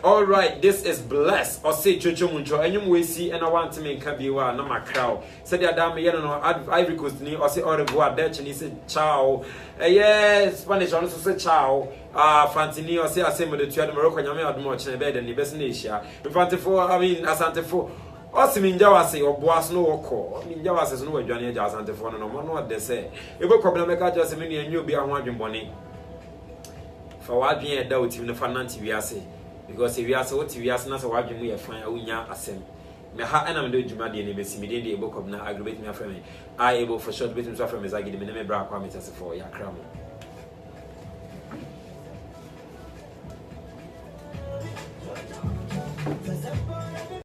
All right, this is blessed. Or say Jojo Muncho, and you will see, and I want to make Kabiwa, no my crowd. Said the Adam, you know, Ivory Coast, or say au revoir, Dutch, and he said ciao. Yes, Spanish also said ciao. Fantini, or say I say with the two of Morocco, and I made much in bed and the best nation. Fantifo, I mean, Asantefo. Also, mean Jawasi or Boas no call. I mean, Jawas is no Johnny Asantefo, no one what they say. If a problem make just a minute and you'll be on one money. For what being a doubt, even the financial we are saying. Because if we are so we are not so watching we are fine, Unya Assem. Me ha and I'm doing Jumadi and Bessie, the book of now aggravate me from me. I able for short bit from as I get the minimum bra parameters for your crown.